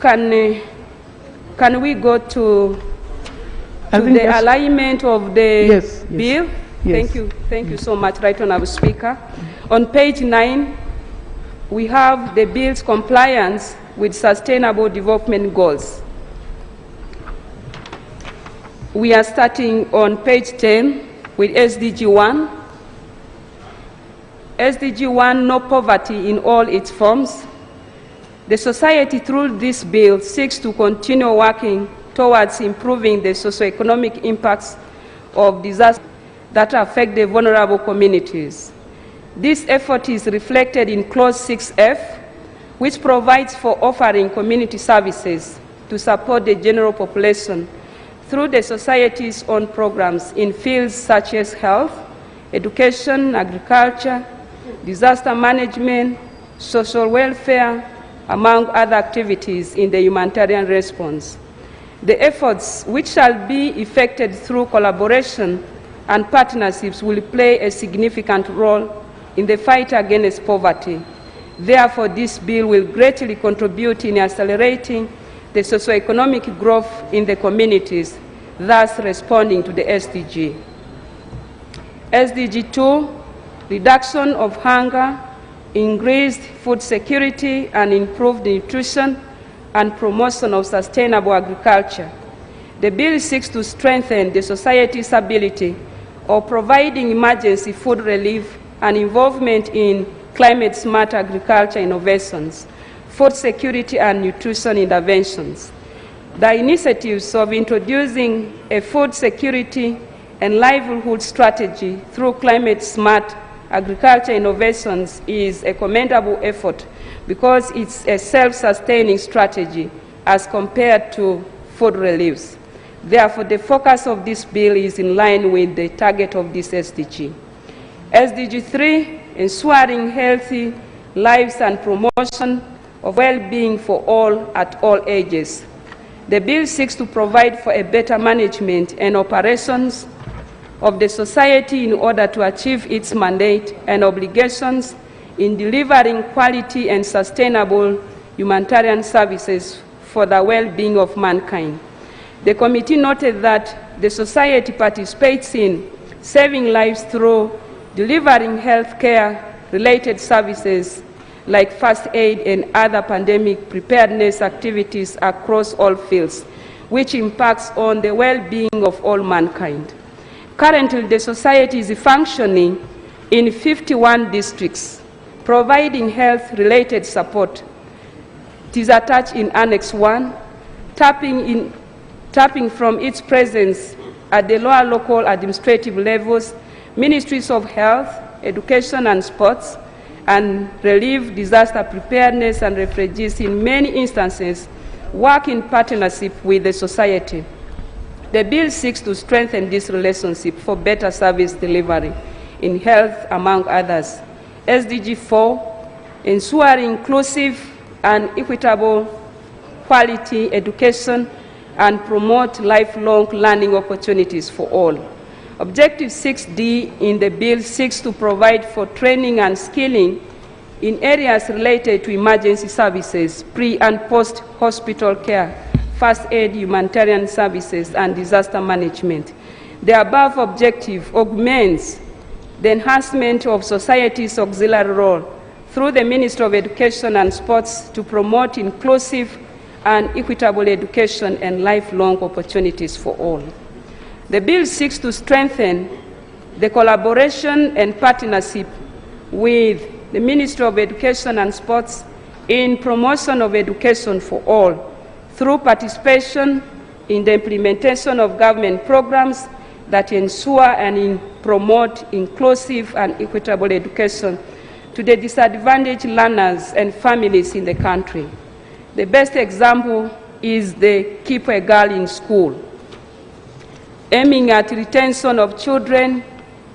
Can we go to the alignment of the bill? Yes. Thank you so much, Right Honourable Speaker. On page 9, we have the bill's compliance with Sustainable Development Goals. We are starting on page 10 with SDG 1. SDG 1, no poverty in all its forms. The society, through this bill, seeks to continue working towards improving the socioeconomic impacts of disasters that affect the vulnerable communities. This effort is reflected in Clause 6F, which provides for offering community services to support the general population through the society's own programs in fields such as health, education, agriculture, disaster management, social welfare, among other activities in the humanitarian response. The efforts, which shall be effected through collaboration and partnerships, will play a significant role in the fight against poverty. Therefore, this bill will greatly contribute in accelerating the socioeconomic growth in the communities, thus responding to the SDG. SDG 2, reduction of hunger, increased food security, and improved nutrition and promotion of sustainable agriculture. The bill seeks to strengthen the society's ability of providing emergency food relief and involvement in climate-smart agriculture innovations, food security and nutrition interventions. The initiatives of introducing a food security and livelihood strategy through climate-smart agriculture innovations is a commendable effort because it's a self-sustaining strategy as compared to food reliefs. Therefore, the focus of this bill is in line with the target of this SDG. SDG 3, ensuring healthy lives and promotion of well-being for all at all ages. The bill seeks to provide for a better management and operations of the society in order to achieve its mandate and obligations in delivering quality and sustainable humanitarian services for the well-being of mankind. The committee noted that the society participates in saving lives through delivering health care-related services like first aid and other pandemic preparedness activities across all fields, which impacts on the well-being of all mankind. Currently, the society is functioning in 51 districts, providing health-related support. It is attached in Annex 1, tapping from its presence at the lower local administrative levels, ministries of health, education and sports, and relief, disaster preparedness and refugees in many instances work in partnership with the society. The bill seeks to strengthen this relationship for better service delivery in health, among others. SDG 4, ensure inclusive and equitable quality education and promote lifelong learning opportunities for all. Objective 6D in the bill seeks to provide for training and skilling in areas related to emergency services, pre- and post-hospital care, first aid, humanitarian services, and disaster management. The above objective augments the enhancement of society's auxiliary role through the Ministry of Education and Sports to promote inclusive and equitable education and lifelong opportunities for all. The bill seeks to strengthen the collaboration and partnership with the Ministry of Education and Sports in promotion of education for all through participation in the implementation of government programs that ensure and promote inclusive and equitable education to the disadvantaged learners and families in the country. The best example is the Keep a Girl in School, aiming at retention of children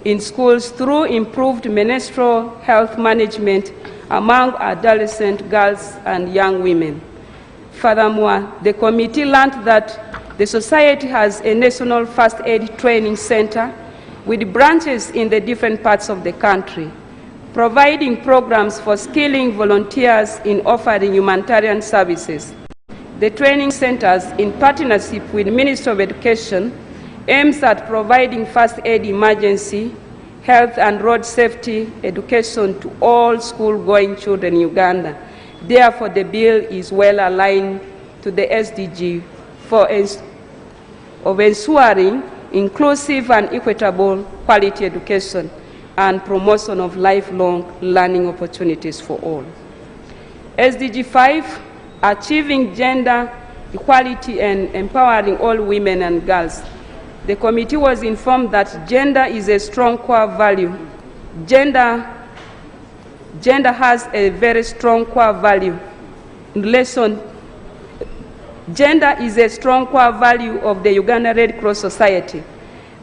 in schools through improved menstrual health management among adolescent girls and young women. Furthermore, the committee learned that the Society has a national first aid training center with branches in the different parts of the country, providing programs for skilling volunteers in offering humanitarian services. The training centers, in partnership with the Ministry of Education, aims at providing first aid, emergency, health and road safety education to all school-going children in Uganda. Therefore, the bill is well aligned to the SDG of ensuring inclusive and equitable quality education and promotion of lifelong learning opportunities for all. SDG 5, achieving gender equality and empowering all women and girls. The committee was informed that gender is a strong core value. Gender has a very strong core value in relation. Gender is a strong core value of the Uganda Red Cross Society.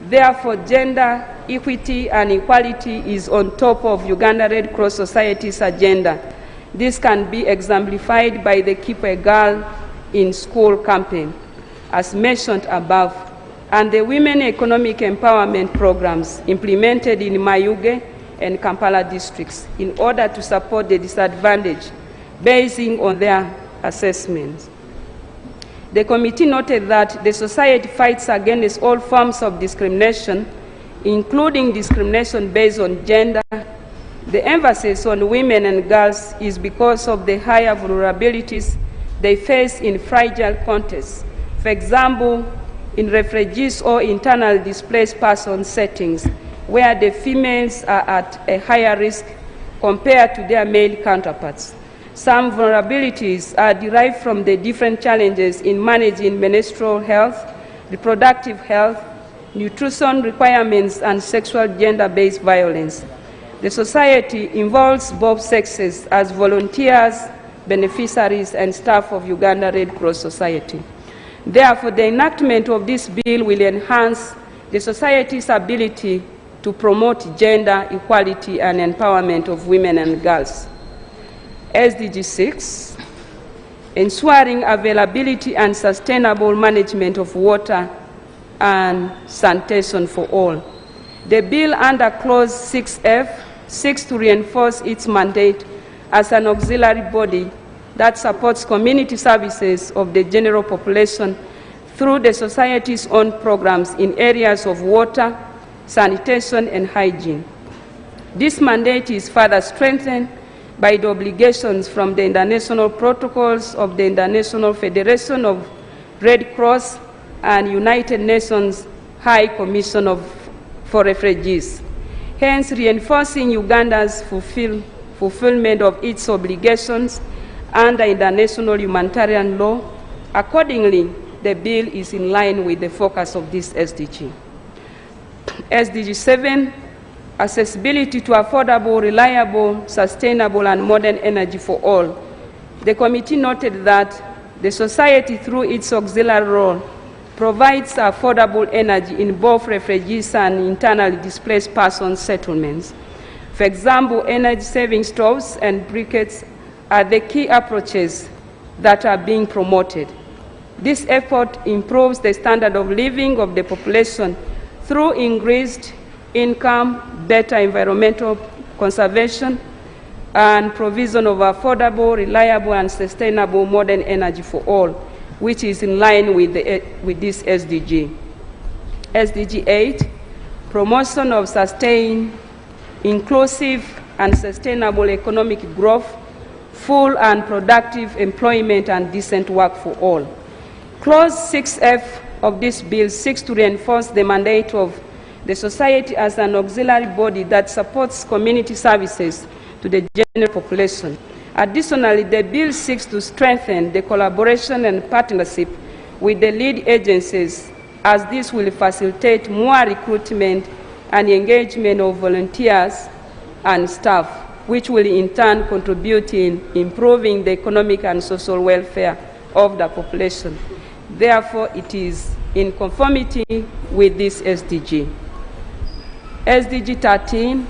Therefore, gender equity and equality is on top of Uganda Red Cross Society's agenda. This can be exemplified by the Keep a Girl in School campaign, as mentioned above, and the Women Economic Empowerment programs implemented in Mayuge and Kampala districts in order to support the disadvantaged, basing on their assessments. The committee noted that the Society fights against all forms of discrimination, including discrimination based on gender. The emphasis on women and girls is because of the higher vulnerabilities they face in fragile contexts. For example, in refugees or internally displaced person settings, where the females are at a higher risk compared to their male counterparts. Some vulnerabilities are derived from the different challenges in managing menstrual health, reproductive health, nutrition requirements, and sexual gender-based violence. The Society involves both sexes as volunteers, beneficiaries, and staff of Uganda Red Cross Society. Therefore, the enactment of this bill will enhance the Society's ability to promote gender equality and empowerment of women and girls. SDG 6, ensuring availability and sustainable management of water and sanitation for all. The bill under Clause 6F seeks to reinforce its mandate as an auxiliary body that supports community services of the general population through the Society's own programs in areas of water, sanitation, and hygiene. This mandate is further strengthened by the obligations from the international protocols of the International Federation of Red Cross and United Nations High Commission for Refugees, hence reinforcing Uganda's fulfillment of its obligations under international humanitarian law. Accordingly, the bill is in line with the focus of this SDG. SDG 7, accessibility to affordable, reliable, sustainable, and modern energy for all. The committee noted that the Society, through its auxiliary role, provides affordable energy in both refugees and internally displaced persons settlements. For example, energy-saving stoves and briquettes are the key approaches that are being promoted. This effort improves the standard of living of the population through increased income, better environmental conservation, and provision of affordable, reliable, and sustainable modern energy for all, which is in line with this SDG. SDG 8, promotion of sustained, inclusive, and sustainable economic growth, full and productive employment, and decent work for all. Clause 6F of this bill seeks to reinforce the mandate of the society as an auxiliary body that supports community services to the general population. Additionally, the bill seeks to strengthen the collaboration and partnership with the lead agencies, as this will facilitate more recruitment and engagement of volunteers and staff, which will in turn contribute in improving the economic and social welfare of the population. Therefore, it is in conformity with this SDG. SDG 13,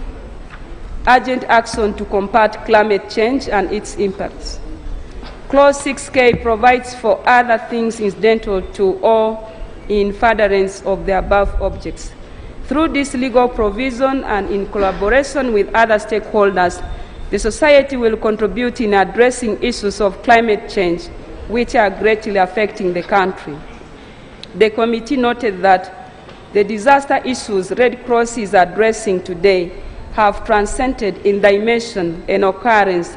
urgent action to combat climate change and its impacts. Clause 6K provides for other things incidental to or in furtherance of the above objects. Through this legal provision and in collaboration with other stakeholders, the society will contribute in addressing issues of climate change which are greatly affecting the country. The committee noted that the disaster issues Red Cross is addressing today have transcended in dimension and occurrence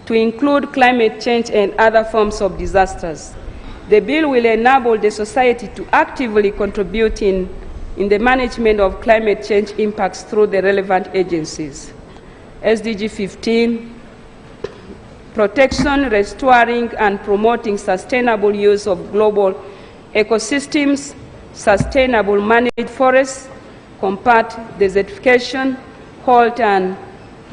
to include climate change and other forms of disasters. The bill will enable the society to actively contribute in the management of climate change impacts through the relevant agencies. SDG 15, protection, restoring, and promoting sustainable use of global ecosystems, sustainable managed forests, combat desertification, halt and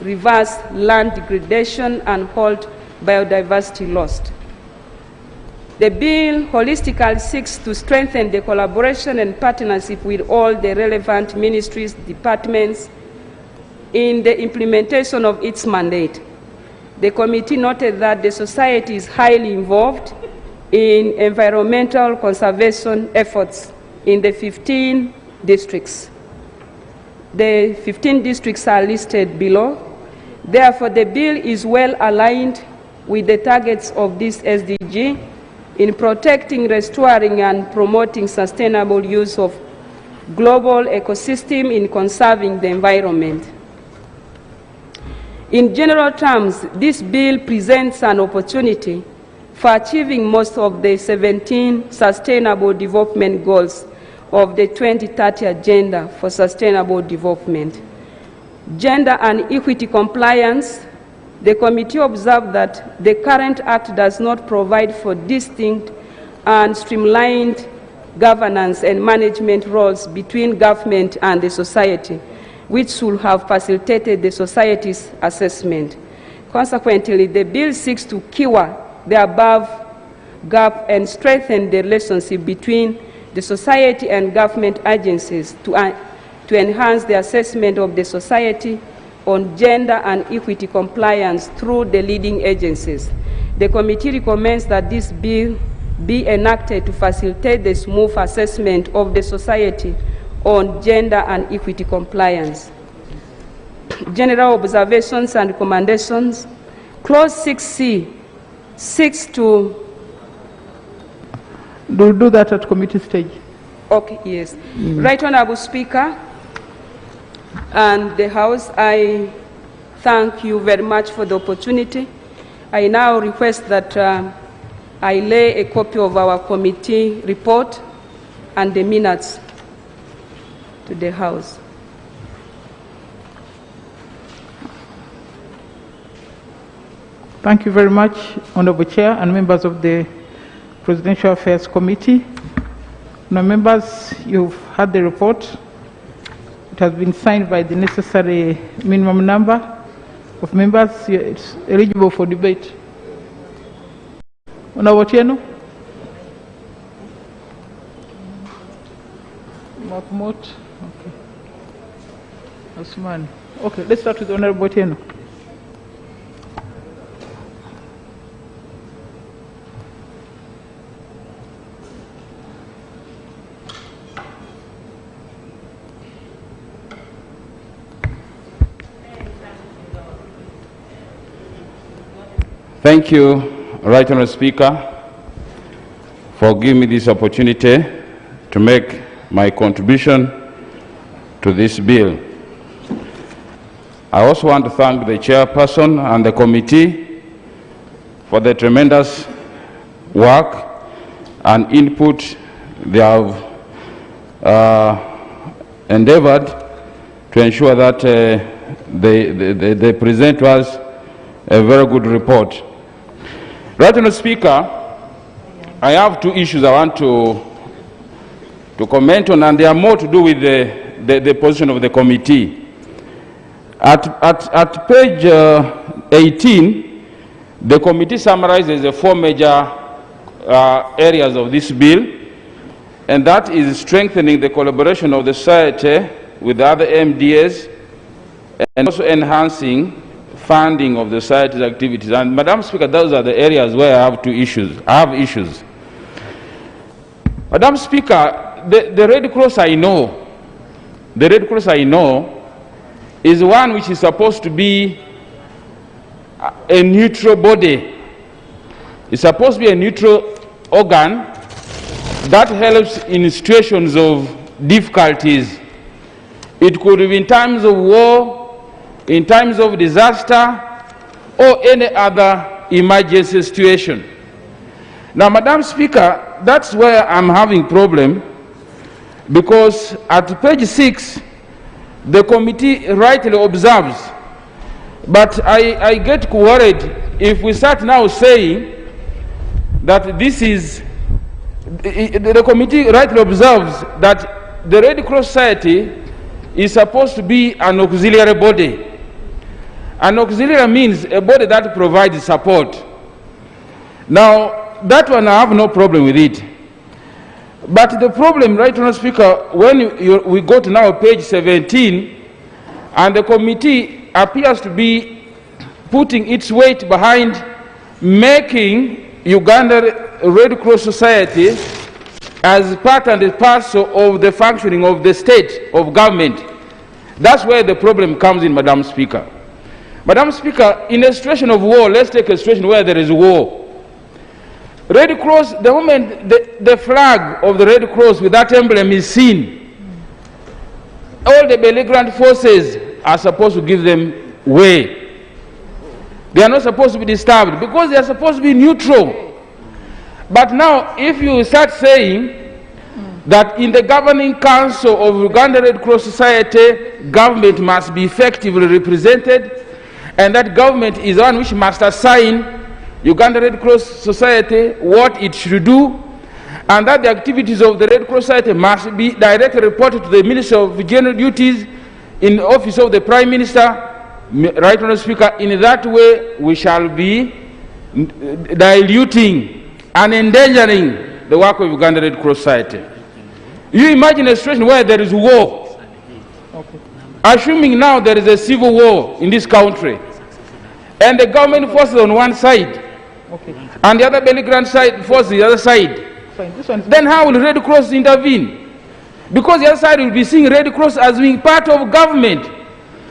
reverse land degradation, and halt biodiversity loss. The bill holistically seeks to strengthen the collaboration and partnership with all the relevant ministries, departments in the implementation of its mandate. The committee noted that the society is highly involved in environmental conservation efforts in the 15 districts. The 15 districts are listed below. Therefore, the bill is well aligned with the targets of this SDG in protecting, restoring, and promoting sustainable use of global ecosystem in conserving the environment. In general terms, this bill presents an opportunity for achieving most of the 17 Sustainable Development Goals of the 2030 Agenda for Sustainable Development. Gender and equity compliance, the committee observed that the current act does not provide for distinct and streamlined governance and management roles between government and the society, which should have facilitated the society's assessment. Consequently, the bill seeks to cure the above gap and strengthen the relationship between the society and government agencies to enhance the assessment of the society on gender and equity compliance through the leading agencies. The committee recommends that this bill be enacted to facilitate the smooth assessment of the society on gender and equity compliance. General observations and recommendations. Clause 6C seeks to... We'll do that at committee stage. Okay, yes. Right Honourable Speaker and the House, I thank you very much for the opportunity. I now request that I lay a copy of our committee report and the minutes to the House. Thank you very much, Honourable Chair and members of the Presidential Affairs Committee. Now, members, you've had the report. It has been signed by the necessary minimum number of members. It's eligible for debate. Honourable Tieno. Mahmoud. Okay. Osman. Okay, let's start with Honorable Otieno. Thank you, Right Honourable Speaker, for giving me this opportunity to make my contribution to this bill. I also want to thank the chairperson and the committee for the tremendous work and input they have endeavored to ensure that they present to us a very good report. Right Honourable Speaker, I have two issues I want to comment on, and they are more to do with the position of the committee. At page 18, the committee summarizes the four major areas of this bill, and that is strengthening the collaboration of the society with other MDAs and also enhancing funding of the society's activities. And Madam Speaker, those are the areas where I have issues. Madam Speaker, the Red Cross I know, is one which is supposed to be a neutral body. It's supposed to be a neutral organ that helps in situations of difficulties. It could be in times of war, in times of disaster, or any other emergency situation. Now, Madam Speaker, that's where I'm having problem, because at page 6, the committee rightly observes, but I get worried if we start now saying that this is, the committee rightly observes that the Red Cross Society is supposed to be an auxiliary body. An auxiliary means a body that provides support. Now, that one I have no problem with it. But the problem, Right Honourable Speaker, when we go to now page 17, and the committee appears to be putting its weight behind making Uganda Red Cross Society as part and parcel of the functioning of the state, of government. That's where the problem comes in, Madam Speaker. Madam Speaker, in a situation of war, let's take a situation where there is war. Red Cross, the moment the flag of the Red Cross with that emblem is seen, all the belligerent forces are supposed to give them way. They are not supposed to be disturbed because they are supposed to be neutral. But now, if you start saying that in the governing council of Uganda Red Cross Society, government must be effectively represented, and that government is the one which must assign Uganda Red Cross Society what it should do, and that the activities of the Red Cross Society must be directly reported to the Minister of General Duties in the office of the Prime Minister. Right Honourable Speaker, in that way we shall be diluting and endangering the work of Uganda Red Cross Society. You imagine a situation where there is war. Okay. Assuming now there is a civil war in this country, and the government forces on one side, okay, and the other belligerent side forces the other side, then how will Red Cross intervene? Because the other side will be seeing Red Cross as being part of government.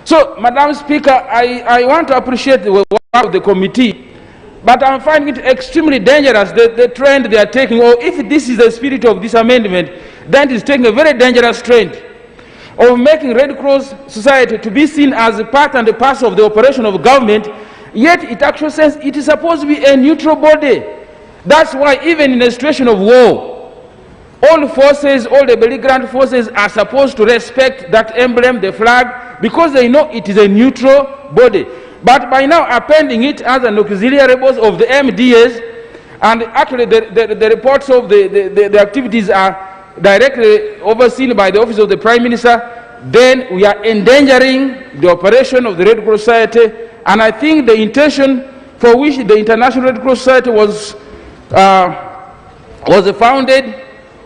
So, Madam Speaker, I want to appreciate the work of the committee, but I'm finding it extremely dangerous, the trend they are taking, or if this is the spirit of this amendment, then it is taking a very dangerous trend of making Red Cross Society to be seen as a part and a parcel of the operation of government, yet it actually says it is supposed to be a neutral body. That's why even in a situation of war, all forces, all the belligerent forces are supposed to respect that emblem, the flag, because they know it is a neutral body. But by now appending it as an auxiliary body of the MDAs, and actually the reports of the activities are directly overseen by the office of the Prime Minister, then we are endangering the operation of the Red Cross Society. And I think the intention for which the International Red Cross Society was founded,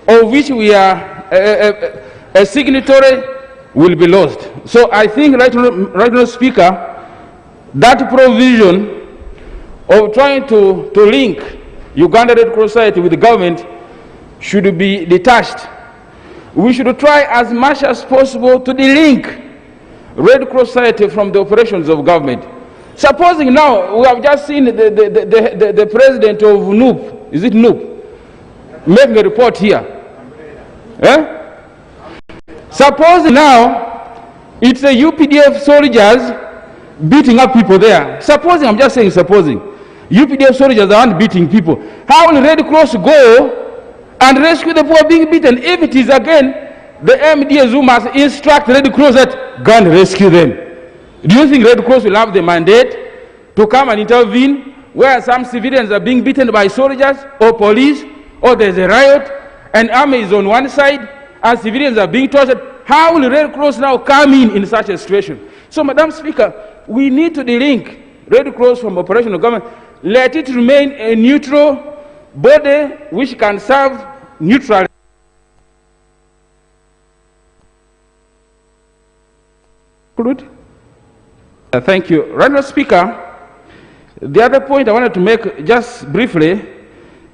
or which we are a signatory will be lost. So I think, right now, Speaker, that provision of trying to link Uganda Red Cross Society with the government should be detached. We should try as much as possible to delink Red Cross Society from the operations of government. Supposing now, we have just seen the president of NUP, is it NUP, making a report here. Supposing now, it's a UPDF soldiers beating up people there. Supposing, I'm just saying supposing, UPDF soldiers aren't beating people. How will Red Cross go and rescue the poor being beaten if it is again the MDS who must instruct Red Cross that go and rescue them? Do you think Red Cross will have the mandate to come and intervene where some civilians are being beaten by soldiers or police, or there's a riot and army is on one side and civilians are being tortured? How will Red Cross now come in such a situation? So, Madam Speaker, we need to delink Red Cross from operational government. Let it remain a neutral body which can serve neutral. Thank you. Madam Speaker, the other point I wanted to make just briefly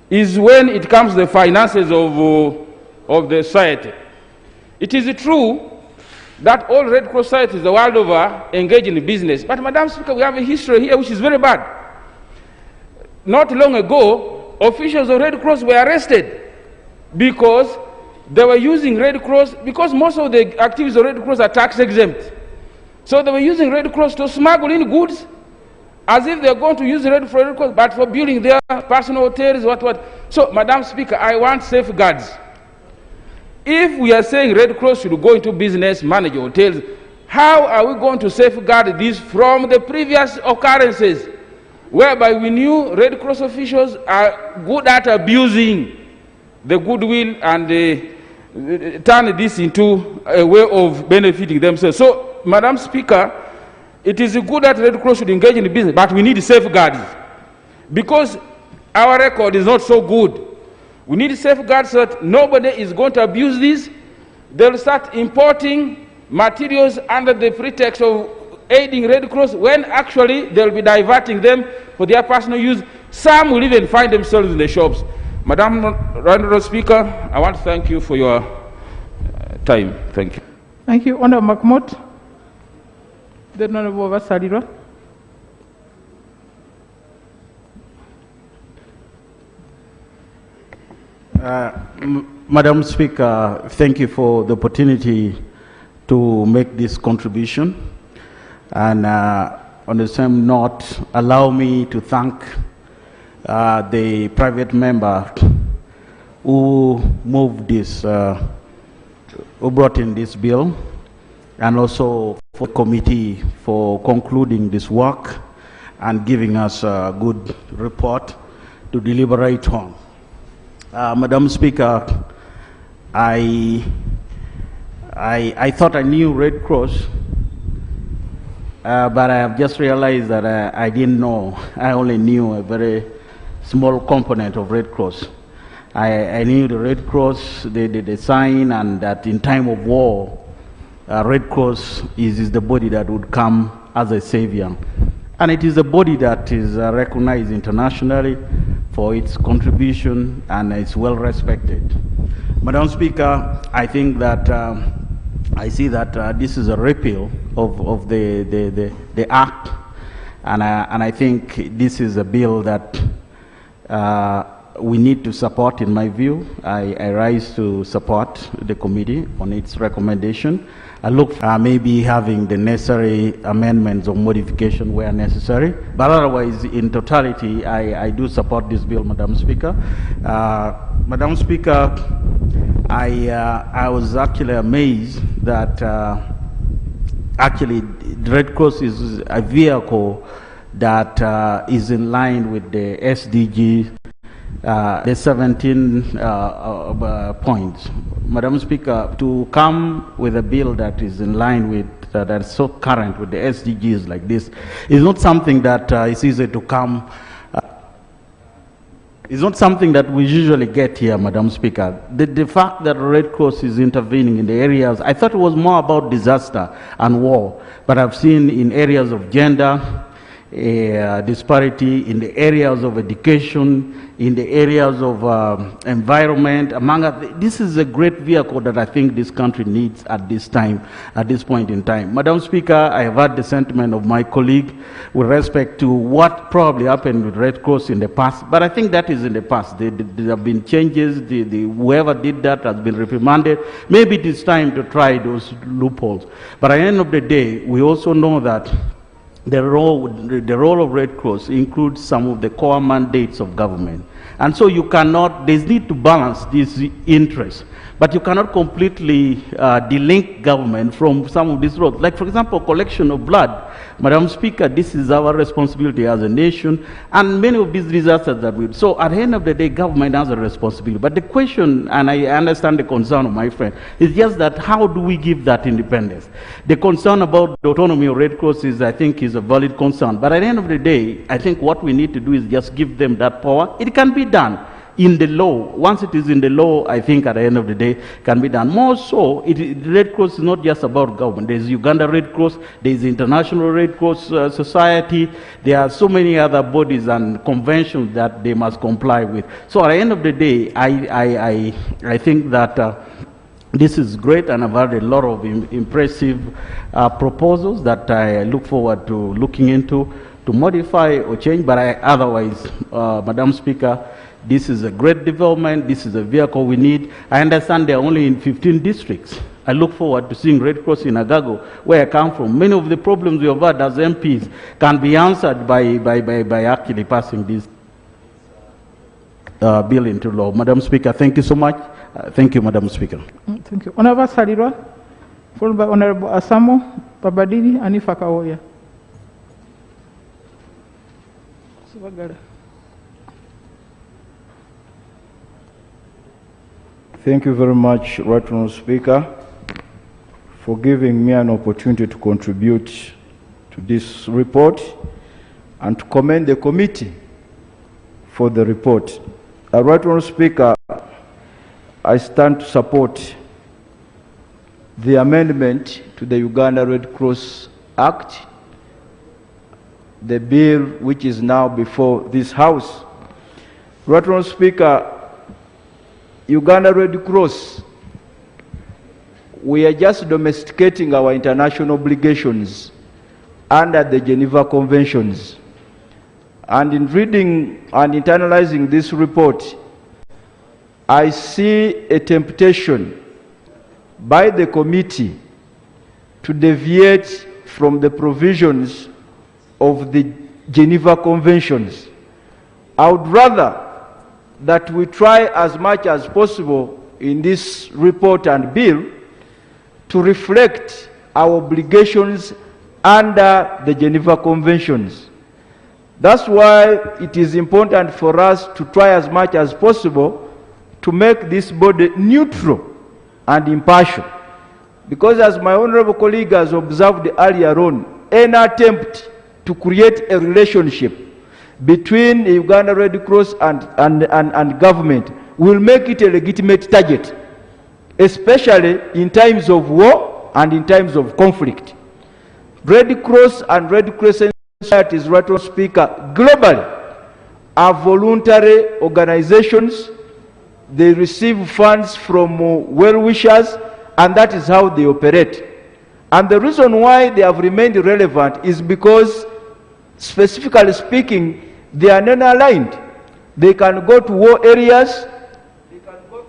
is when it comes to the finances of the society. It is true that all Red Cross societies the world over engage in business. But, Madam Speaker, we have a history here which is very bad. Not long ago, officials of Red Cross were arrested because they were using Red Cross, because most of the activities of Red Cross are tax exempt. So they were using Red Cross to smuggle in goods as if they are going to use Red Cross, but for building their personal hotels, what. So, Madam Speaker, I want safeguards. If we are saying Red Cross should go into business, manage hotels, how are we going to safeguard this from the previous occurrences, whereby we knew Red Cross officials are good at abusing the goodwill and turn this into a way of benefiting themselves? So, Madam Speaker, it is good that Red Cross should engage in business, but we need safeguards because our record is not so good. We need safeguards so that nobody is going to abuse this. They'll start importing materials under the pretext of aiding Red Cross when actually they'll be diverting them for their personal use. Some will even find themselves in the shops. Madam Speaker, I want to thank you for your time. Thank you. Thank you. Honourable Makmut. The Honourable Vasalirwa. Madam Speaker, thank you for the opportunity to make this contribution. And on the same note, allow me to thank the private member who moved this, who brought in this bill, and also for the committee for concluding this work and giving us a good report to deliberate on. Madam Speaker, I thought I knew Red Cross, but I have just realized that I didn't know. I only knew a very small component of Red Cross. I knew the Red Cross, the sign, and that in time of war, Red Cross is the body that would come as a savior. And it is a body that is recognized internationally for its contribution and it's well respected. Madam Speaker, I think that I see that this is a repeal of the act, and I think this is a bill that we need to support. In my view, I rise to support the committee on its recommendation. I look for maybe having the necessary amendments or modification where necessary. But otherwise, in totality, I do support this bill, Madam Speaker. Madam Speaker, I was actually amazed that actually the Red Cross is a vehicle that is in line with the SDG, the 17 points. Madam Speaker, to come with a bill that is in line with, that's so current with the SDGs like this, is not something that is easy to come It's not something that we usually get here, Madam Speaker. The fact that the Red Cross is intervening in the areas, I thought it was more about disaster and war, but I've seen in areas of gender, disparity, in the areas of education, in the areas of environment, among others. This is a great vehicle that I think this country needs at this time, at this point in time. Madam Speaker, I have heard the sentiment of my colleague with respect to what probably happened with Red Cross in the past, but I think that is in the past. There have been changes. Whoever did that has been reprimanded. Maybe it is time to try those loopholes. But at the end of the day, we also know that the role of Red Cross includes some of the core mandates of government. And so you cannot, there's need to balance these interests, but you cannot completely delink government from some of these roles. Like, for example, collection of blood. Madam Speaker, this is our responsibility as a nation, and many of these disasters that we, so at the end of the day, government has a responsibility. But the question, and I understand the concern of my friend, is just that how do we give that independence? The concern about the autonomy of Red Cross is, I think, is a valid concern. But at the end of the day, I think what we need to do is just give them that power. It can be done in the law. Once it is in the law, I think at the end of the day, can be done. More so, the Red Cross is not just about government. There's Uganda Red Cross, there's International Red Cross Society, there are so many other bodies and conventions that they must comply with. So at the end of the day, I think that this is great, and I've heard a lot of impressive proposals that I look forward to looking into to modify or change, but otherwise, Madam Speaker, this is a great development. This is a vehicle we need. I understand they're only in 15 districts. I look forward to seeing Red Cross in Agago, where I come from. Many of the problems we have had as MPs can be answered by actually passing this bill into law. Madam Speaker, thank you so much. Thank you, Madam Speaker. Thank you. Honorable Salirwa, followed by Honorable Asamo, Babadini, and Ifakawoya. Thank you very much, Right Honourable Speaker, for giving me an opportunity to contribute to this report and to commend the committee for the report. Right Honourable Speaker, I stand to support the amendment to the Uganda Red Cross Act, the bill which is now before this House. Right Honourable Speaker, Uganda Red Cross, we are just domesticating our international obligations under the Geneva Conventions. And in reading and internalizing this report, I see a temptation by the committee to deviate from the provisions of the Geneva Conventions. I would rather that we try as much as possible in this report and bill to reflect our obligations under the Geneva Conventions. That's why it is important for us to try as much as possible to make this body neutral and impartial. Because as my honorable colleague has observed earlier on, any attempt to create a relationship between the Uganda Red Cross and government will make it a legitimate target, especially in times of war and in times of conflict. Red Cross and Red Crescent societies, Right Honourable Speaker, globally are voluntary organizations. They receive funds from well-wishers, and that is how they operate. And the reason why they have remained relevant is because, specifically speaking, they are non-aligned. They can go to war areas, they can go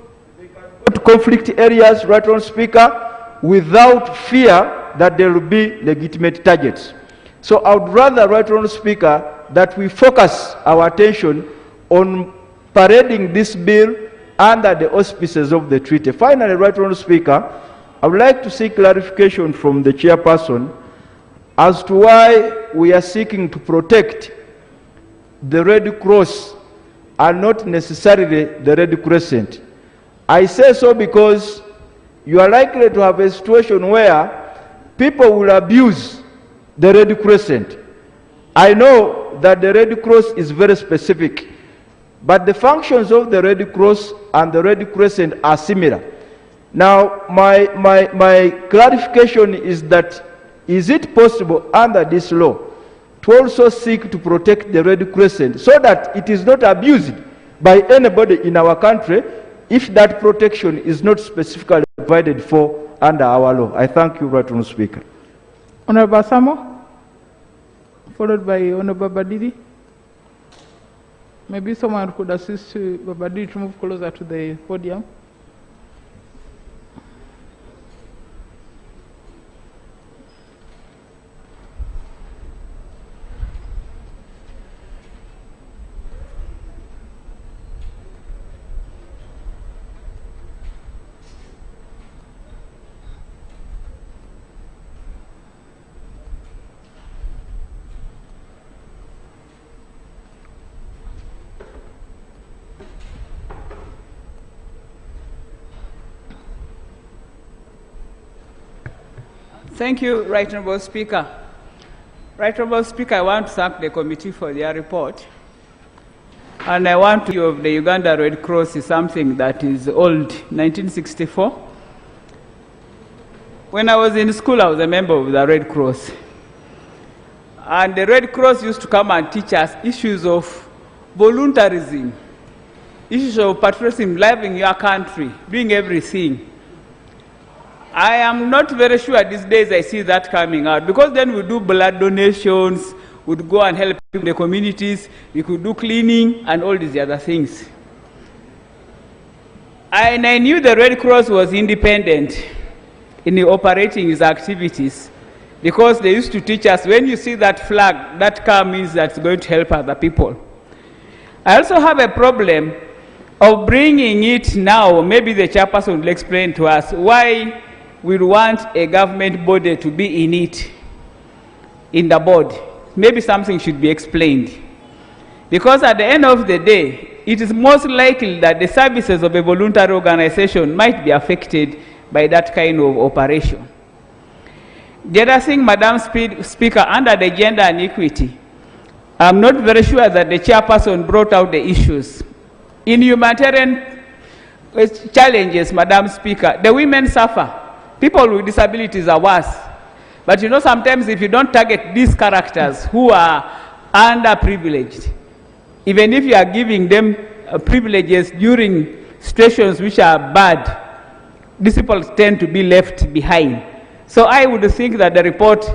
to conflict areas, Right Honourable Speaker, without fear that there will be legitimate targets. So I would rather, Right Honourable Speaker, that we focus our attention on parading this bill under the auspices of the treaty. Finally, Right Honourable Speaker, I would like to seek clarification from the chairperson as to why we are seeking to protect the Red Cross and not necessarily the Red Crescent. I say so because you are likely to have a situation where people will abuse the Red Crescent. I know that the Red Cross is very specific. but the functions of the Red Cross and the Red Crescent are similar. Now, my clarification is that, is it possible under this law to also seek to protect the Red Crescent so that it is not abused by anybody in our country if that protection is not specifically provided for under our law? I thank you, Right Honourable Speaker. Honourable Samo, followed by Honourable Badiri. Maybe someone could assist Badiri to move closer to the podium. Thank you, Right Honourable Speaker. Right Honourable Speaker, I want to thank the committee for their report. And I want to of the Uganda Red Cross is something that is old, 1964. When I was in school, I was a member of the Red Cross. And the Red Cross used to come and teach us issues of voluntarism, issues of patriotism, loving your country, doing everything. I am not very sure these days I see that coming out, because then we do blood donations, we'd go and help the communities, we could do cleaning and all these other things. And I knew the Red Cross was independent in operating its activities, because they used to teach us, when you see that flag, that car means that's going to help other people. I also have a problem of bringing it now. Maybe the chairperson will explain to us why we want a government body to be in it, in the board. Maybe something should be explained. Because at the end of the day, it is most likely that the services of a voluntary organization might be affected by that kind of operation. The other thing, Madam Speaker, under the gender and equity, I'm not very sure that the chairperson brought out the issues. In humanitarian challenges, Madam Speaker, the women suffer. People with disabilities are worse. But you know, sometimes if you don't target these characters who are underprivileged, even if you are giving them privileges during situations which are bad, these people tend to be left behind. So I would think that the report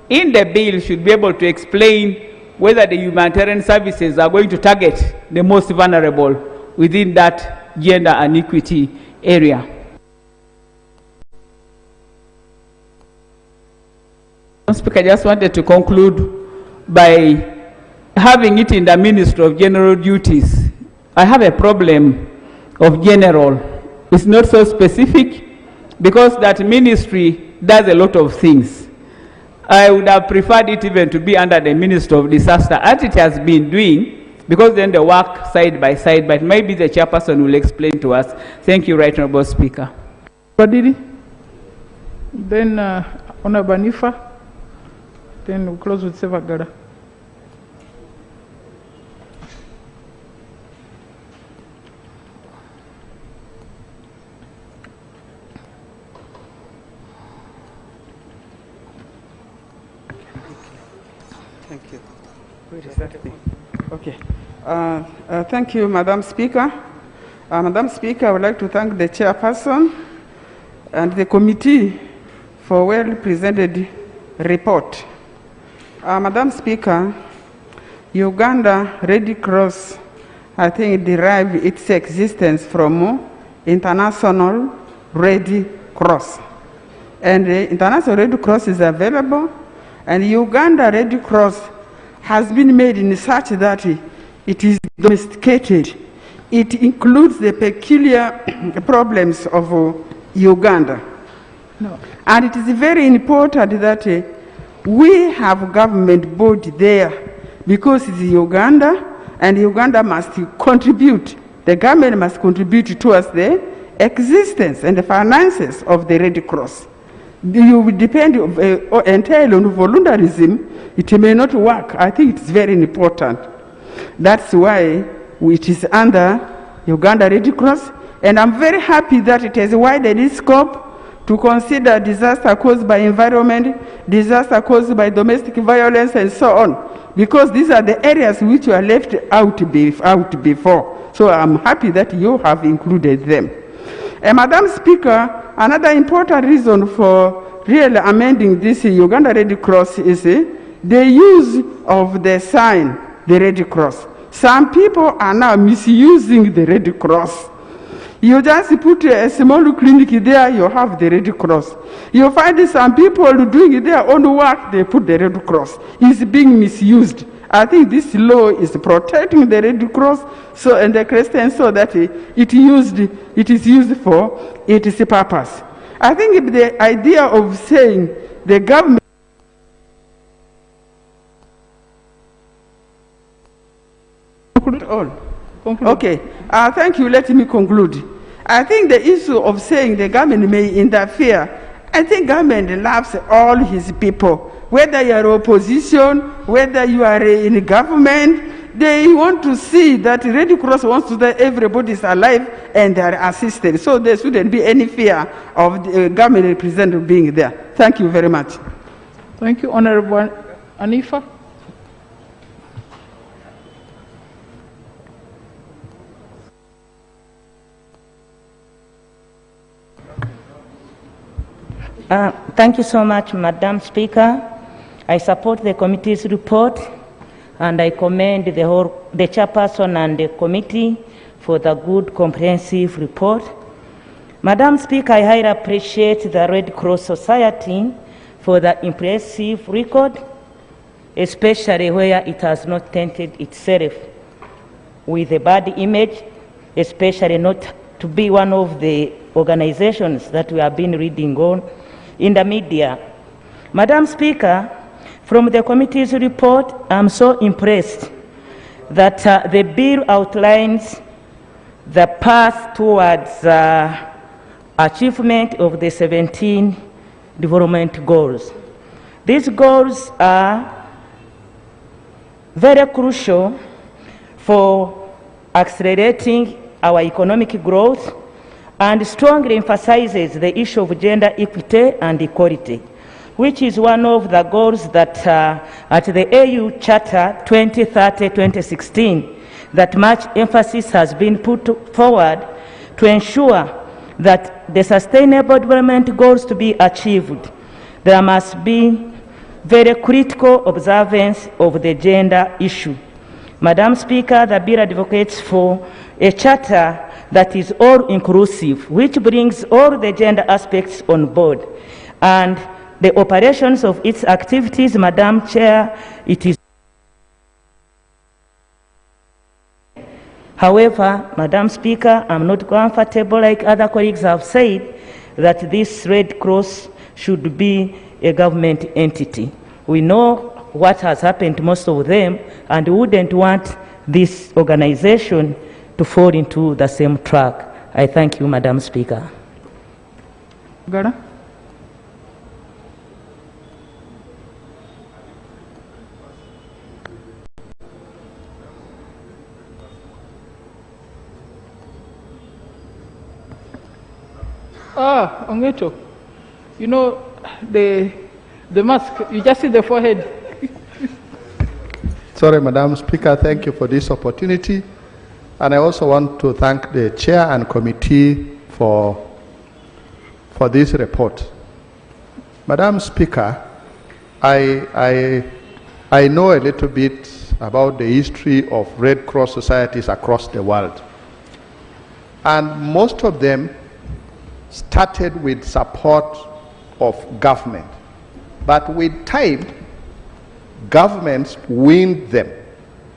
in the bill should be able to explain whether the humanitarian services are going to target the most vulnerable within that gender and equity area. Speaker, I just wanted to conclude by having it in the Ministry of General Duties. I have a problem of general. It's not so specific, because that ministry does a lot of things. I would have preferred it even to be under the Ministry of Disaster, as it has been doing, because then they work side by side, but maybe the chairperson will explain to us. Thank you, Right Honourable Speaker. Badiri, then Honourable Nifa. Then we'll close with Sevagara. Thank you. Where is that thing? Okay. Thank you, Madam Speaker. Madam Speaker, I would like to thank the chairperson and the committee for well-presented report. Madam Speaker, Uganda Red Cross, I think, derived its existence from International Red Cross. And the International Red Cross is available, and Uganda Red Cross has been made in such that it is domesticated. It includes the peculiar problems of Uganda. No. And it is very important that we have government body there, because it's Uganda, and Uganda must contribute. The government must contribute towards the existence and the finances of the Red Cross. You will depend entirely on voluntarism. It may not work. I think it's very important. That's why which is under Uganda Red Cross, and I'm very happy that it has widened its scope to consider disaster caused by environment, disaster caused by domestic violence, and so on, because these are the areas which were left out before. So I'm happy that you have included them. Madam Speaker, another important reason for really amending this Uganda Red Cross is the use of the sign, the Red Cross. Some people are now misusing the Red Cross. You just put a small clinic there, you have the Red Cross. You find some people doing their own work, they put the Red Cross. It's being misused. I think this law is protecting the Red Cross and the Christians so that it is used for its purpose. I think the idea of saying the government Okay, thank you. Let me conclude. I think the issue of saying the government may interfere, I think government loves all his people. Whether you are opposition, whether you are in government, they want to see that Red Cross wants to that everybody is alive and they are assisted. So there shouldn't be any fear of the government representative being there. Thank you very much. Thank you, Honorable Anifa. Thank you so much, Madam Speaker. I support the committee's report, and I commend the chairperson and the committee for the good, comprehensive report. Madam Speaker, I highly appreciate the Red Cross Society for the impressive record, especially where it has not tainted itself with a bad image, especially not to be one of the organizations that we have been reading on in the media. Madam Speaker, from the committee's report, I'm so impressed that the bill outlines the path towards achievement of the 17 development goals. These goals are very crucial for accelerating our economic growth and strongly emphasizes the issue of gender equity and equality, which is one of the goals that at the AU Charter 2030-2016, that much emphasis has been put forward to ensure that the sustainable development goals to be achieved. There must be very critical observance of the gender issue. Madam Speaker, the bill advocates for a charter that is all-inclusive, which brings all the gender aspects on board. And the operations of its activities, Madam Chair, it is. However, Madam Speaker, I'm not comfortable, like other colleagues have said, that this Red Cross should be a government entity. We know what has happened to most of them, and we wouldn't want this organization to fall into the same track. I thank you, Madam Speaker. Gara? Ongeto, you know, the mask, you just see the forehead. Sorry, Madam Speaker, thank you for this opportunity. And I also want to thank the chair and committee for this report. Madam Speaker, I know a little bit about the history of Red Cross societies across the world. And most of them started with support of government. But with time, governments weaned them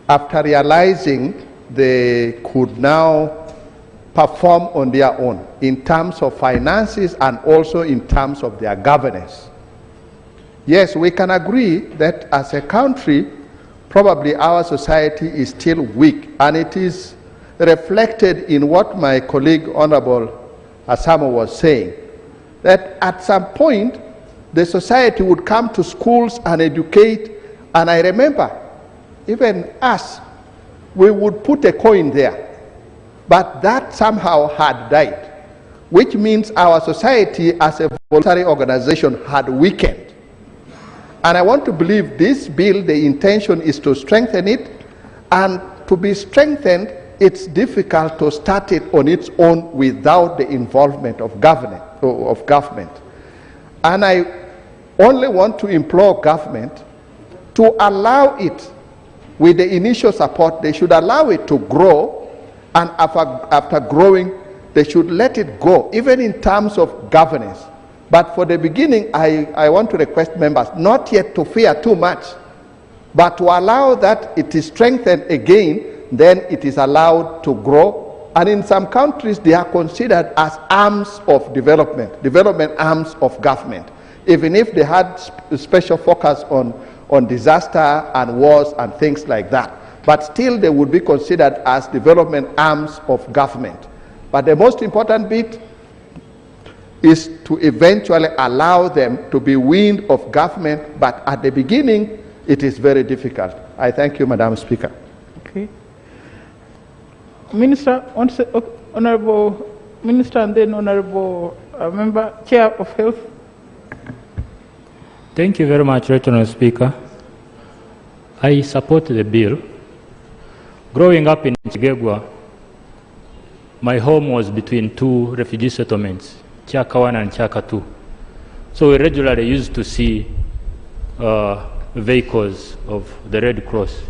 after realizing they could now perform on their own in terms of finances and also in terms of their governance. Yes, we can agree that as a country, probably our society is still weak, and it is reflected in what my colleague, Honorable Asamo, was saying, that at some point, the society would come to schools and educate, and I remember even us, we would put a coin there. But that somehow had died, which means our society as a voluntary organization had weakened. And I want to believe this bill, the intention is to strengthen it, and to be strengthened, it's difficult to start it on its own without the involvement of government. And I only want to implore government to allow it, with the initial support, they should allow it to grow, and after growing, they should let it go, even in terms of governance. But for the beginning, I want to request members not yet to fear too much, but to allow that it is strengthened again, then it is allowed to grow. And in some countries, they are considered as arms of development arms of government, even if they had special focus on disaster and wars and things like that. But still, they would be considered as development arms of government. But the most important bit is to eventually allow them to be weaned of government, but at the beginning, it is very difficult. I thank you, Madam Speaker. Okay. Minister, Honorable Minister, and then Honorable Member, Chair of Health. Thank you very much, Right Honorable Speaker. I support the bill. Growing up in Chigegwa, my home was between two refugee settlements, Chaka 1 and Chaka 2. So we regularly used to see vehicles of the Red Cross.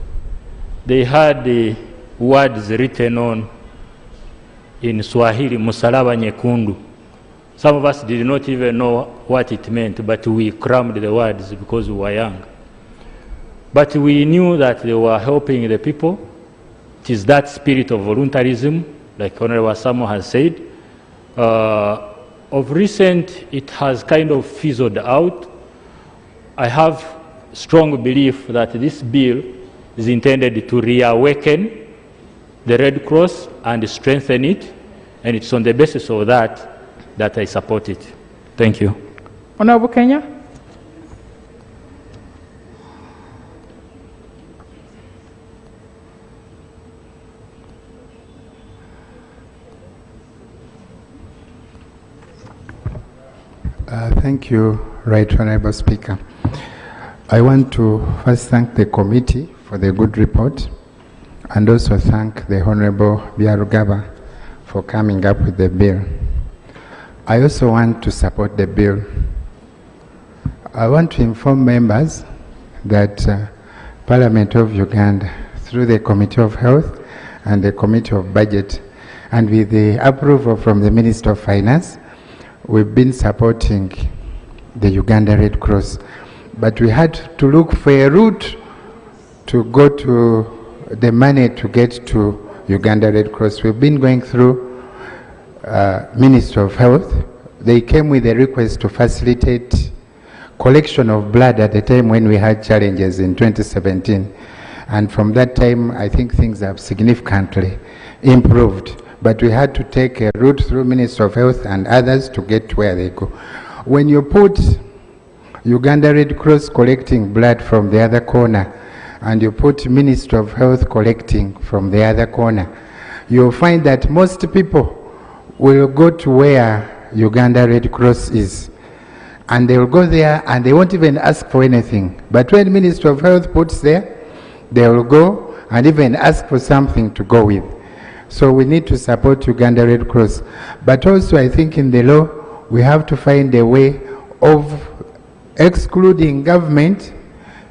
They had the words written on in Swahili, Musalaba Nyekundu. Some of us did not even know what it meant, but we crammed the words because we were young. But we knew that they were helping the people. It is that spirit of voluntarism, like Honorable Samuel has said. Of recent, it has kind of fizzled out. I have strong belief that this bill is intended to reawaken the Red Cross and strengthen it, and it's on the basis of that I support it. Thank you. Honorable Kenya. Thank you, Right Honorable Speaker. I want to first thank the committee for the good report, and also thank the Honorable Biarugaba for coming up with the bill. I also want to support the bill. I want to inform members that Parliament of Uganda, through the Committee of Health and the Committee of Budget, and with the approval from the Minister of Finance, we've been supporting the Uganda Red Cross, but we had to look for a route to go to the money to get to Uganda Red Cross. We've been going through Ministry of Health. They came with a request to facilitate collection of blood at the time when we had challenges in 2017. And from that time, I think things have significantly improved. But we had to take a route through Ministry of Health and others to get to where they go. When you put Uganda Red Cross collecting blood from the other corner, and you put Ministry of Health collecting from the other corner, you'll find that most people will go to where Uganda Red Cross is. And they will go there and they won't even ask for anything. But when Ministry of Health puts there, they will go and even ask for something to go with. So we need to support Uganda Red Cross. But also I think in the law, we have to find a way of excluding government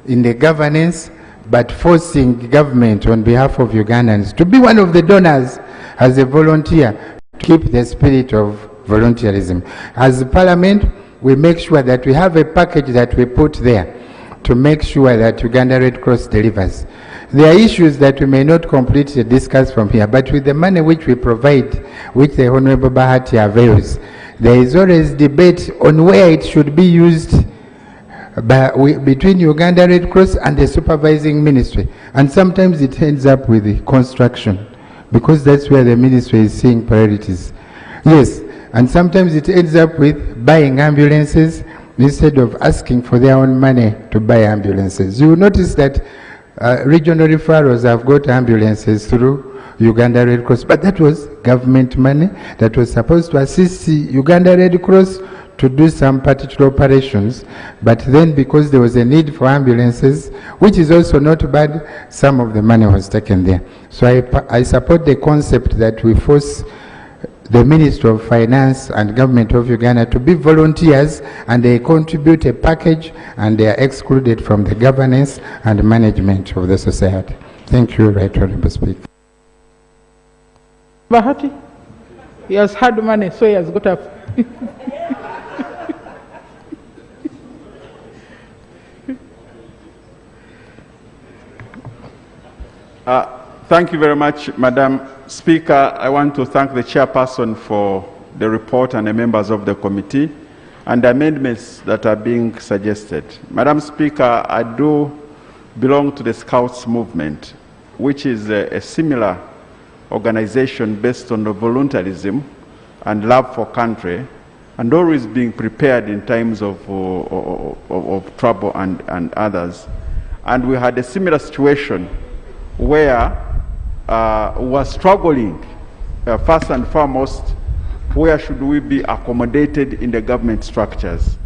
in the governance, but forcing government on behalf of Ugandans to be one of the donors as a volunteer, to keep the spirit of volunteerism. As a Parliament, we make sure that we have a package that we put there to make sure that Uganda Red Cross delivers. There are issues that we may not completely discuss from here, but with the money which we provide, which the Honorable Bahati avails, there is always debate on where it should be used between Uganda Red Cross and the supervising ministry. And sometimes it ends up with the construction, because that's where the ministry is seeing priorities. Yes, and sometimes it ends up with buying ambulances instead of asking for their own money to buy ambulances. You will notice that regional referrals have got ambulances through Uganda Red Cross, but that was government money that was supposed to assist the Uganda Red Cross to do some particular operations, but then because there was a need for ambulances, which is also not bad, some of the money was taken there. So I support the concept that we force the Ministry of Finance and Government of Uganda to be volunteers, and they contribute a package and they are excluded from the governance and management of the society. Thank you, Right Honourable Speaker. Bahati, he has had money, so he has got up. Thank you very much, Madam Speaker. I want to thank the chairperson for the report and the members of the committee and the amendments that are being suggested. Madam Speaker, I do belong to the Scouts movement, which is a similar organization based on the voluntarism and love for country, and always being prepared in times of trouble and others. And we had a similar situation where we were struggling, first and foremost, where should we be accommodated in the government structures?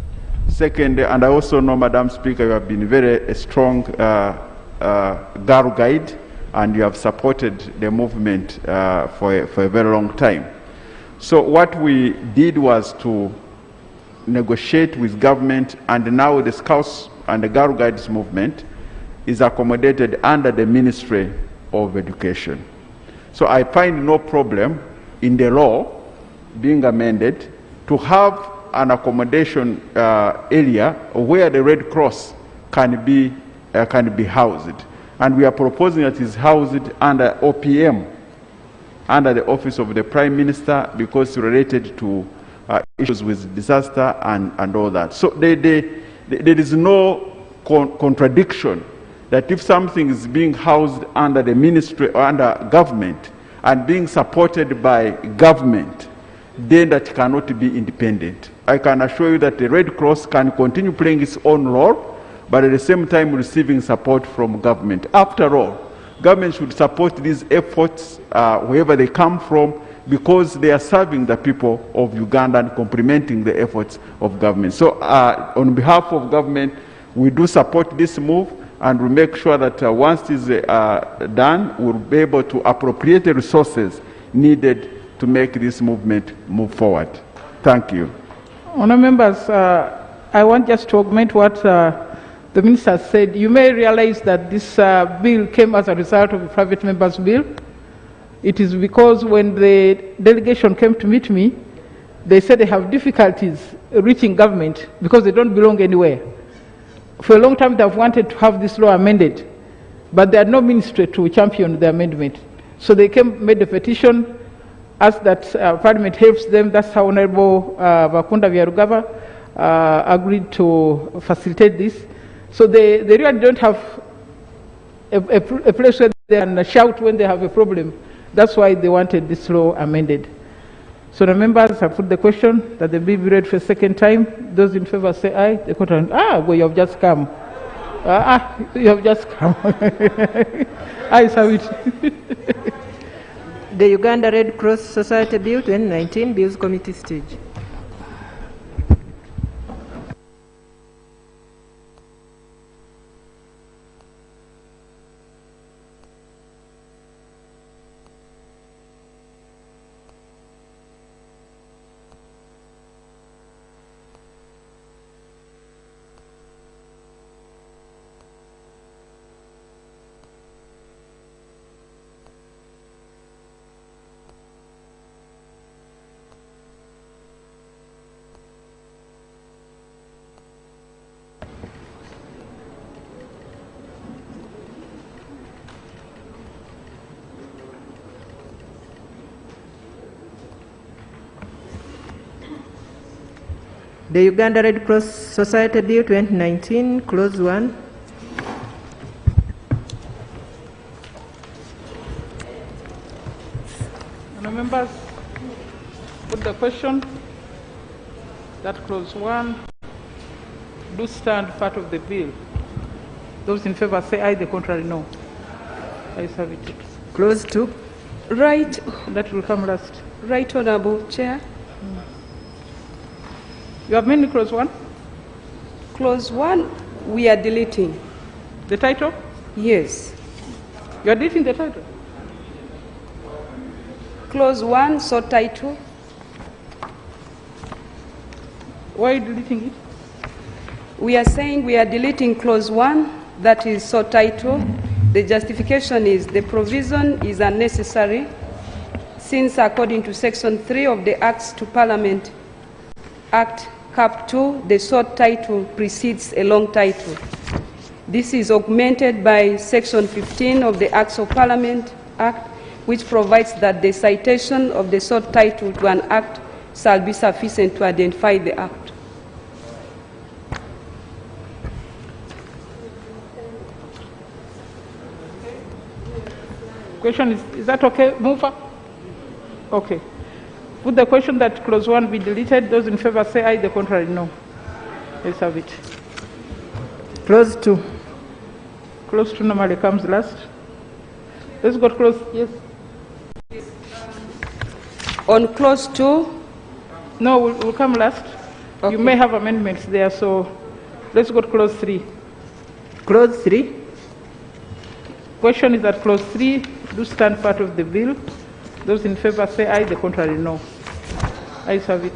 Second, and I also know, Madam Speaker, you have been very strong girl guide, and you have supported the movement for a very long time. So what we did was to negotiate with government, and now the Scouts and the Girl Guides movement is accommodated under the Ministry of Education. So I find no problem in the law being amended to have an accommodation area where the Red Cross can be housed. And we are proposing that it is housed under OPM, under the Office of the Prime Minister, because it's related to issues with disaster and all that. So there is no contradiction that if something is being housed under the ministry or under government and being supported by government, then that cannot be independent. I can assure you that the Red Cross can continue playing its own role, but at the same time receiving support from government. After all, government should support these efforts wherever they come from, because they are serving the people of Uganda and complementing the efforts of government. So on behalf of government, we do support this move, and we make sure that once it is done, we'll be able to appropriate the resources needed to make this movement move forward. Thank you. Honourable members, I want just to augment what the Minister said. You may realize that this bill came as a result of a private member's bill. It is because when the delegation came to meet me, they said they have difficulties reaching government because they don't belong anywhere. For a long time, they have wanted to have this law amended, but they had no ministry to champion the amendment. So they made a petition, asked that Parliament helps them. That's how Honourable Bakunda Byarugaba agreed to facilitate this. So they really don't have a place where they can shout when they have a problem. That's why they wanted this law amended. So the members have put the question that the bill be read for a second time. Those in favour say aye. The court, well, you have just come. You have just come. I have it. The Uganda Red Cross Society Bill 2019, Bills Committee stage. The Uganda Red Cross Society Bill 2019, Clause 1. Members, put the question that Clause 1 do stand part of the bill. Those in favor say aye, the contrary no. Ayes have it. Clause 2. Right. That will come last. Right Honorable Chair. You have many clause 1? Clause 1, we are deleting. The title? Yes. You are deleting the title? Clause 1, so title. Why are you deleting it? We are saying we are deleting clause 1, that is so title. The justification is the provision is unnecessary since according to section 3 of the Acts to Parliament Act Cap 2, the short title precedes a long title. This is augmented by section 15 of the Acts of Parliament Act, which provides that the citation of the short title to an act shall be sufficient to identify the act. Question is that okay, Mufa? Okay. Would the question that clause 1 be deleted? Those in favor say aye, the contrary no. Let's have it. Clause 2. Clause 2 normally comes last. Let's go to clause, yes. On clause 2? No, we'll come last. Okay. You may have amendments there, so let's go to clause 3. Clause 3? Question is that clause 3 do stand part of the bill. Those in favor say aye, the contrary no. Ayes have it.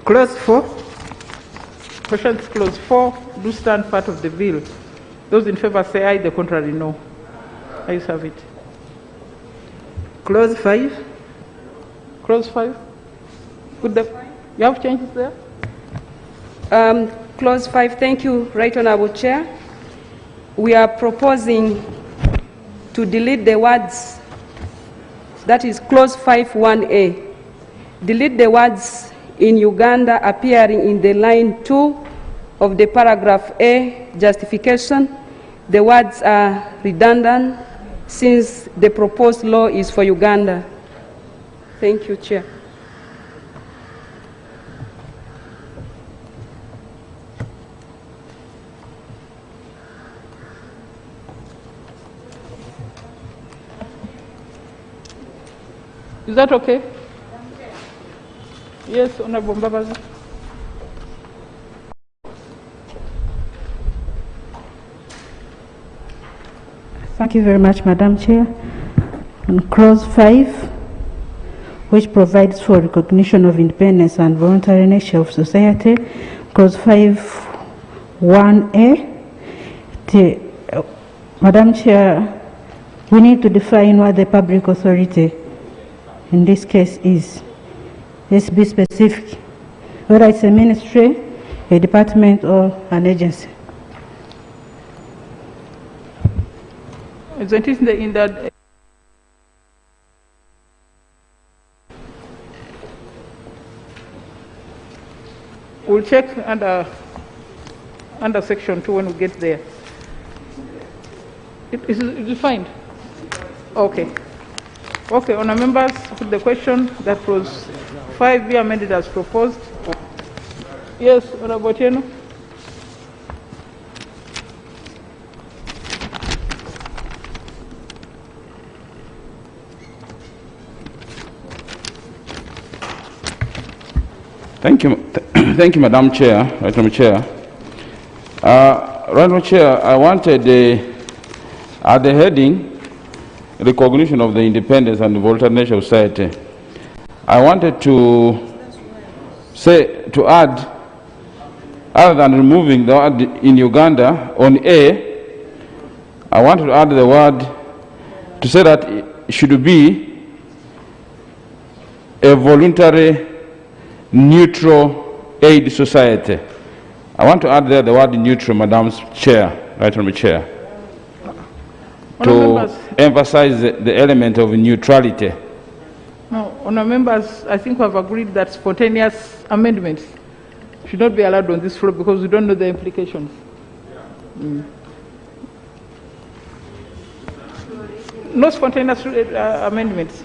Clause 4? Question is clause 4 do stand part of the bill. Those in favor say aye, the contrary no. Ayes have it. Clause 5? Clause 5? You have changes there? Clause 5, thank you, Right Honorable Chair. We are proposing to delete the words, that is clause 5(1)(a). Delete the words in Uganda appearing in the line 2 of the paragraph A justification. The words are redundant since the proposed law is for Uganda. Thank you, Chair. Is that okay? Yes, Honorable Mbabazi. Thank you very much, Madam Chair. On clause 5, which provides for recognition of independence and voluntary nature of society, clause 5(1)(a), Madam Chair, we need to define what the public authority in this case is. Let's be specific, whether it's a ministry, a department, or an agency. Isn't it in that? We'll check under section 2 when we get there. Is it defined? Okay. Okay, Honour Members, put the question that clause 5 be amended as proposed. Yes, Honourable Otieno. Thank you, thank you, Madam Chair. Right, Madam Chair. Right, Madam Chair. I wanted at the heading, recognition of the independence and the voluntary nature of society. I wanted to add, other than removing the word in Uganda on A, I wanted to add the word to say that it should be a voluntary, neutral aid society. I want to add there the word neutral, Madam Chair, Right Honourable Chair, to emphasize the element of neutrality. No, Honour Members, I think we have agreed that spontaneous amendments should not be allowed on this floor because we don't know the implications. No spontaneous amendments.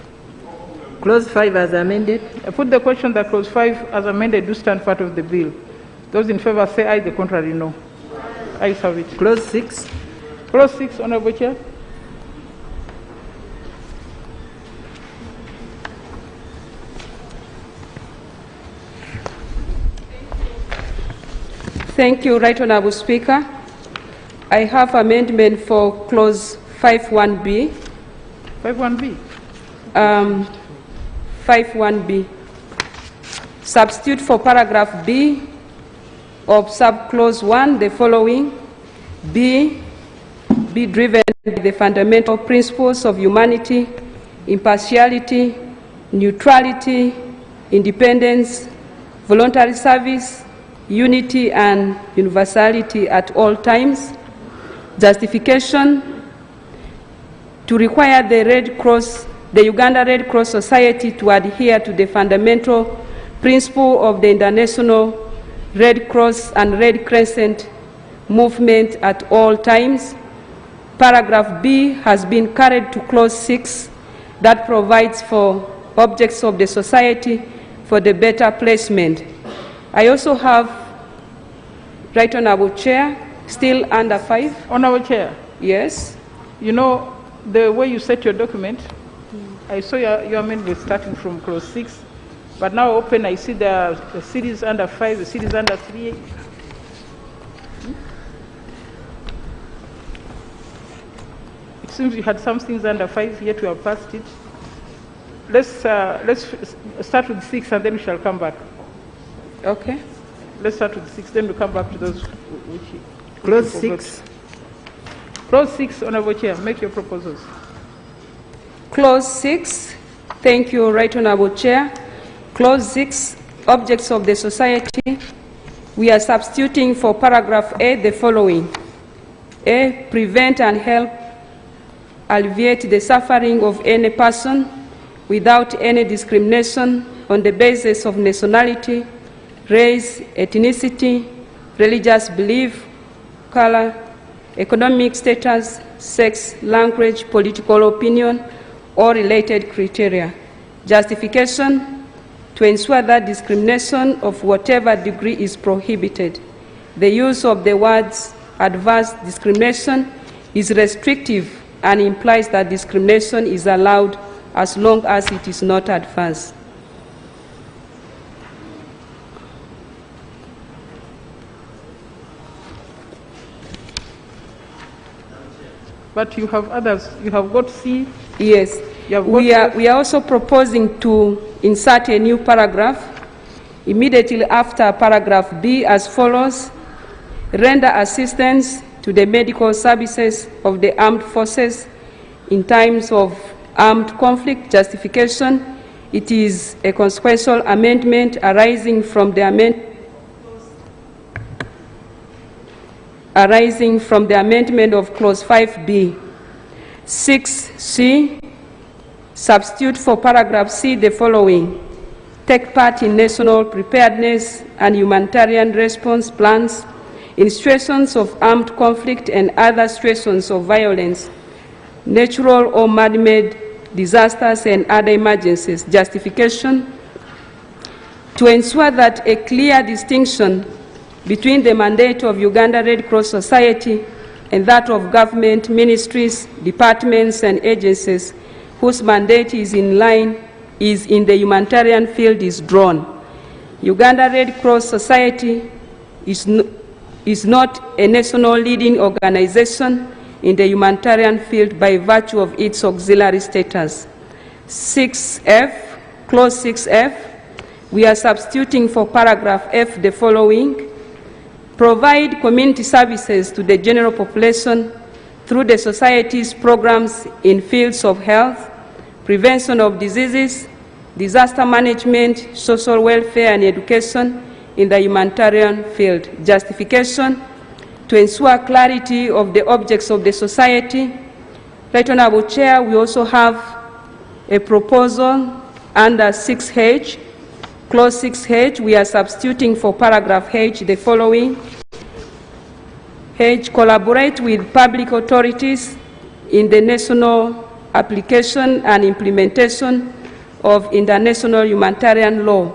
Clause 5 as amended. I put the question that clause 5 as amended do stand part of the bill. Those in favor say aye, the contrary no. I have it. Clause 6. Clause 6, Honorable Chair. Thank you, Right Honourable Speaker. I have amendment for clause 5.1b. 5.1b? 5.1b. Substitute for paragraph B of subclause 1 the following: B, be driven by the fundamental principles of humanity, impartiality, neutrality, independence, voluntary service, unity and universality at all times. Justification: to require the Uganda Red Cross Society to adhere to the fundamental principle of the International Red Cross and Red Crescent movement at all times. Paragraph B has been carried to clause 6 that provides for objects of the society for the better placement. I also have, Right Honourable Chair, still under 5. Honourable Chair. Yes. You know, the way you set your document, I saw your amendment starting from clause 6, but now open, I see the series under 5, the series under 3. It seems you had some things under 5, yet we have passed it. Let's start with 6 and then we shall come back. Okay. Let's start with 6, then we'll come back to those which... Clause 6. Clause 6, Honourable Chair, make your proposals. Clause 6. Thank you, Right Honourable Chair. Clause 6, objects of the society. We are substituting for paragraph A the following: A, prevent and help alleviate the suffering of any person without any discrimination on the basis of nationality, race, ethnicity, religious belief, color, economic status, sex, language, political opinion, or related criteria. Justification: to ensure that discrimination of whatever degree is prohibited. The use of the words adverse discrimination is restrictive and implies that discrimination is allowed as long as it is not adverse. But you have others. You have got C. Yes. We are also proposing to insert a new paragraph immediately after paragraph B as follows: render assistance to the medical services of the armed forces in times of armed conflict. Justification: it is a consequential amendment arising from the amendment of clause 5B. 6C, substitute for paragraph C the following: take part in national preparedness and humanitarian response plans in situations of armed conflict and other situations of violence, natural or man-made disasters and other emergencies. Justification: to ensure that a clear distinction between the mandate of Uganda Red Cross Society and that of government, ministries, departments and agencies whose mandate is in the humanitarian field is drawn. Uganda Red Cross Society is not a national leading organization in the humanitarian field by virtue of its auxiliary status. 6F, clause 6F, we are substituting for paragraph F the following: provide community services to the general population through the society's programs in fields of health, prevention of diseases, disaster management, social welfare and education in the humanitarian field. Justification: to ensure clarity of the objects of the society. Right Honourable Chair, we also have a proposal under 6H. Clause 6H, we are substituting for paragraph H the following: H, collaborate with public authorities in the national application and implementation of international humanitarian law.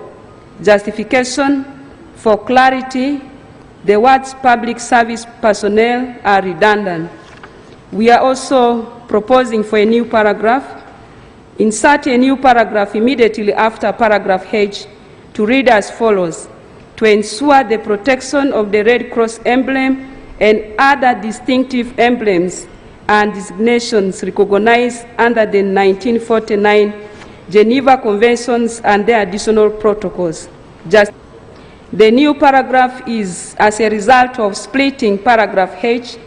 Justification: for clarity, the words public service personnel are redundant. We are also proposing for a new paragraph. Insert a new paragraph immediately after paragraph H to read as follows: to ensure the protection of the Red Cross emblem and other distinctive emblems and designations recognized under the 1949 Geneva Conventions and their additional protocols. The new paragraph is as a result of splitting paragraph H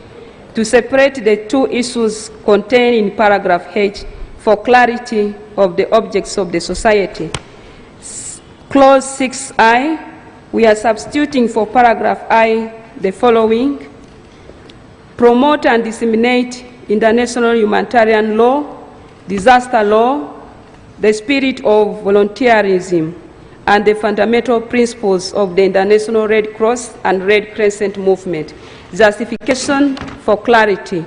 to separate the two issues contained in paragraph H for clarity of the objects of the society. Clause 6I, we are substituting for paragraph I the following: promote and disseminate international humanitarian law, disaster law, the spirit of volunteerism, and the fundamental principles of the International Red Cross and Red Crescent movement. Justification for clarity.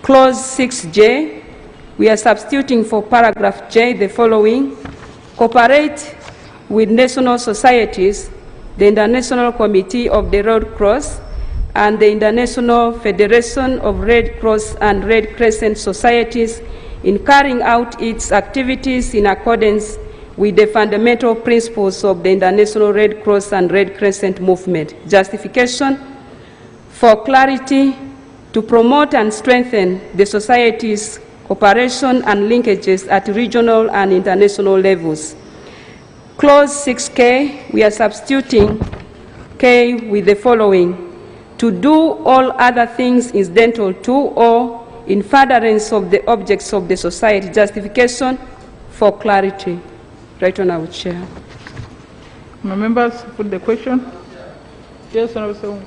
Clause 6J, we are substituting for paragraph J the following: cooperate with national societies, the International Committee of the Red Cross, and the International Federation of Red Cross and Red Crescent Societies in carrying out its activities in accordance with the fundamental principles of the International Red Cross and Red Crescent movement. Justification for clarity: to promote and strengthen the society's cooperation and linkages at regional and international levels. Clause 6K, we are substituting K with the following: to do all other things incidental to or in furtherance of the objects of the society. Justification for clarity. Right Honourable Chair. My members put the question. Yes, Honourable.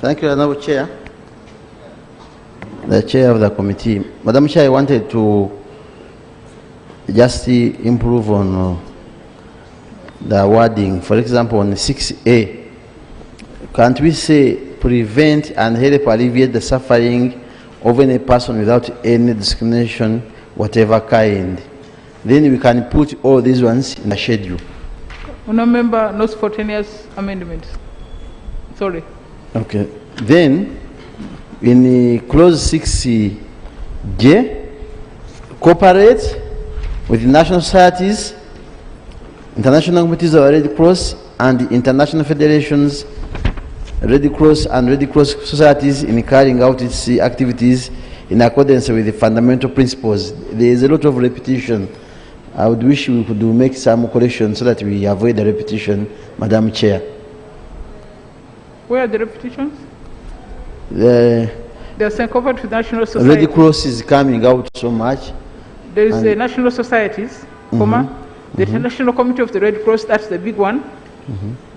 Thank you, Honourable Chair. The Chair of the committee. Madam Chair, I wanted to just improve on the wording. For example, on 6A, can't we say prevent and help alleviate the suffering of any person without any discrimination, whatever kind? Then we can put all these ones in the schedule. Honourable Member, no spontaneous amendments. Sorry. Okay. Then, in clause 6J, cooperate with national societies, international committees of Red Cross, and international federations, Red Cross and Red Cross societies in carrying out its activities in accordance with the fundamental principles. There is a lot of repetition. I would wish we could make some corrections so that we avoid the repetition, Madam Chair. Where are the repetitions? The They are saying covered with national societies. Red Cross is coming out so much. There is the national societies, the International Committee of the Red Cross, that's the big one.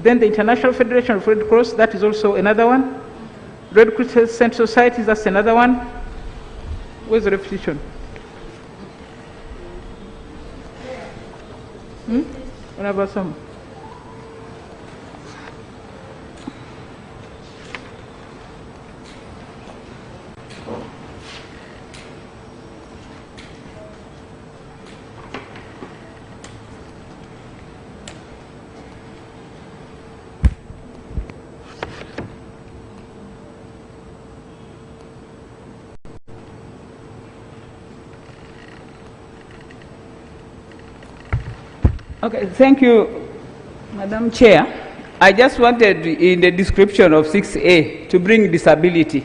Then the International Federation of Red Cross, that is also another one. Red Crescent Societies, that's another one. Where's the repetition? What about some? Okay, thank you, Madam Chair. I just wanted in the description of 6A to bring disability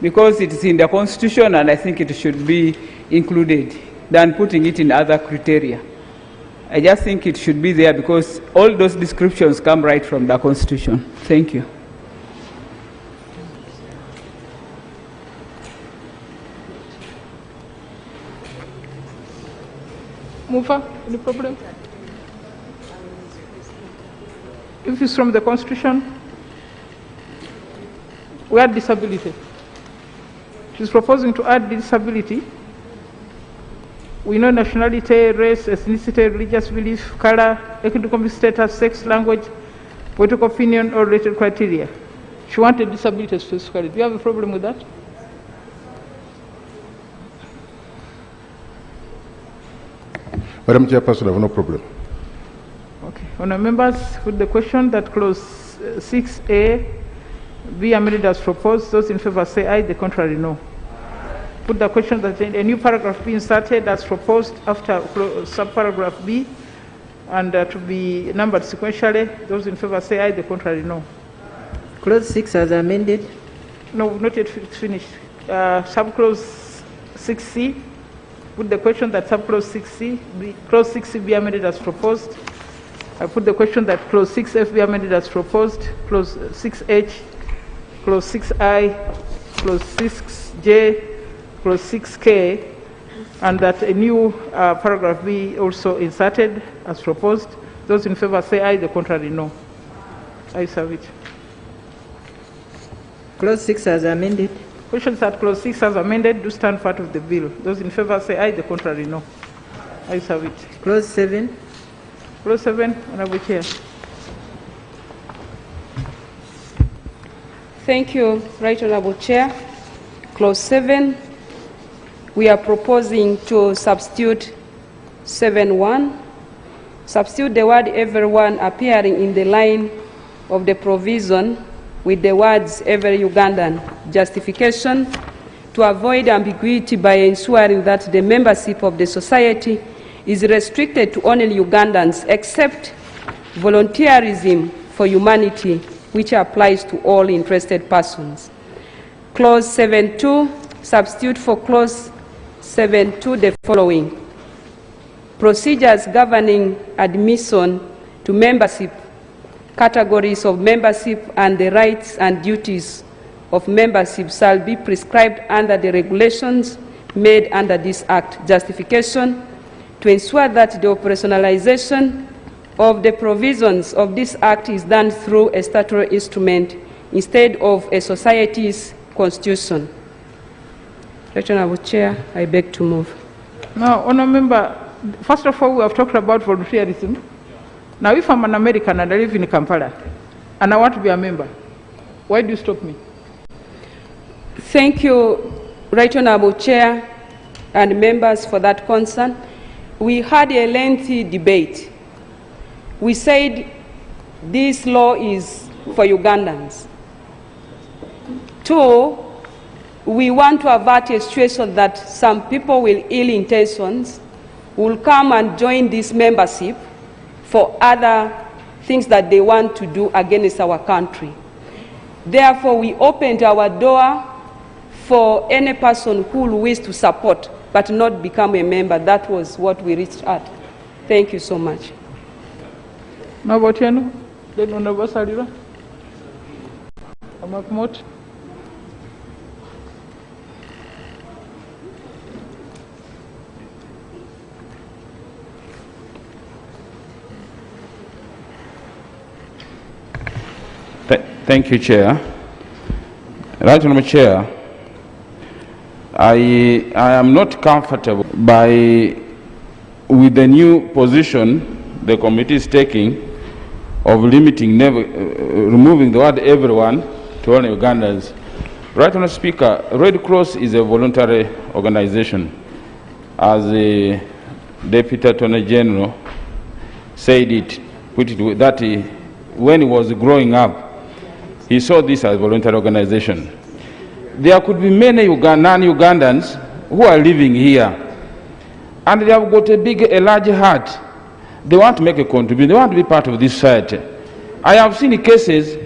because it is in the Constitution and I think it should be included than putting it in other criteria. I just think it should be there because all those descriptions come right from the Constitution. Thank you. Mufa, any problem? If it's from the Constitution, we add disability. She's proposing to add disability. We know nationality, race, ethnicity, religious belief, color, economic status, sex, language, political opinion, or related criteria. She wanted disability specifically. Do you have a problem with that? Madam Chairperson, I have no problem. Okay. Honourable members, with the question that clause 6A be amended as proposed, those in favour say aye, the contrary no. Put the question that a new paragraph be inserted as proposed after subparagraph B and to be numbered sequentially. Those in favour say aye, the contrary no. Clause 6 as amended. No, not yet finished. Subclause 6C. Put the question that subclause 6C, clause 6C be amended as proposed. I put the question that clause 6F be amended as proposed. Clause 6H, clause 6I, clause 6J, clause 6K, and that a new paragraph be also inserted as proposed. Those in favor say aye, the contrary no. I serve it. Clause 6 as amended. Questions that clause 6 as amended do stand part of the bill. Those in favor say aye, the contrary no. I serve it. Clause 7. Clause 7, Honourable Chair. Thank you, Right Honourable Chair. Clause 7, we are proposing to substitute 7(1). Substitute the word everyone appearing in the line of the provision with the words every Ugandan. Justification: to avoid ambiguity by ensuring that the membership of the society is restricted to only Ugandans, except volunteerism for humanity, which applies to all interested persons. Clause 7.2, substitute for clause 7.2 the following: procedures governing admission to membership, categories of membership, and the rights and duties of membership shall be prescribed under the regulations made under this Act. Justification: to ensure that the operationalization of the provisions of this Act is done through a statutory instrument instead of a society's constitution. Honourable Chair, I beg to move. Now, Honourable Member, first of all, we have talked about volunteerism. Now, if I'm an American and I live in Kampala and I want to be a member, why do you stop me? Thank you, Right Honourable Chair and members, for that concern. We had a lengthy debate. We said this law is for Ugandans. 2, we want to avert a situation that some people with ill intentions will come and join this membership for other things that they want to do against our country. Therefore, we opened our door for any person who will wish to support but not become a member. That was what we reached at. Thank you so much. Now, Botiano, then Honourable Salira. Amakmot. Thank you, Chair. Right Honourable Chair, I am not comfortable with the new position the committee is taking of limiting, removing the word everyone to only Ugandans. Right Honourable Speaker, Red Cross is a voluntary organization. As the Deputy Attorney General said it, when he was growing up, he saw this as a voluntary organization. There could be many non-Ugandans who are living here, and they have got a large heart. They want to make a contribution. They want to be part of this society. I have seen cases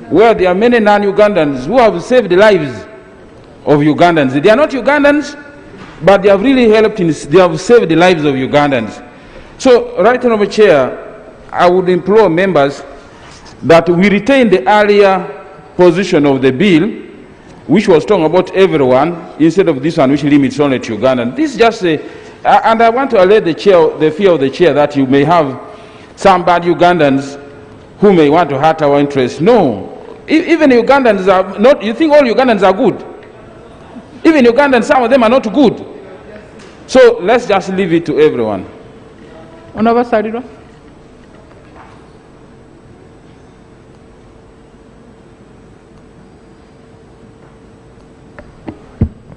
where there are many non-Ugandans who have saved the lives of Ugandans. They are not Ugandans, but they have really helped they have saved the lives of Ugandans. So, Right Honourable Chair, I would implore members that we retain the earlier position of the bill, which was talking about everyone, instead of this one, which limits only to Uganda. This is just and I want to allay the fear of the chair that you may have some bad Ugandans who may want to hurt our interests. No, even Ugandans are not. You think all Ugandans are good? Even Ugandans, some of them are not good. So let's just leave it to everyone. Honourable Salira.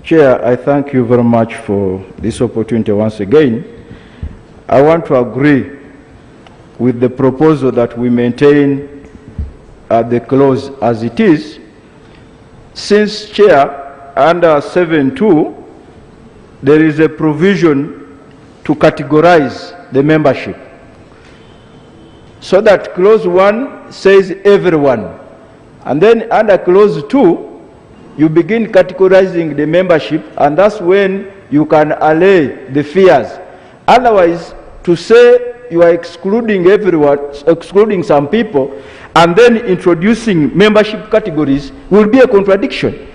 Chair, I thank you very much for this opportunity once again. I want to agree with the proposal that we maintain the clause as it is, since, Chair, under 7.2, there is a provision to categorize the membership. So that clause 1 says everyone. And then under clause 2, you begin categorizing the membership, and that's when you can allay the fears. Otherwise, to say you are excluding everyone, excluding some people, and then introducing membership categories will be a contradiction.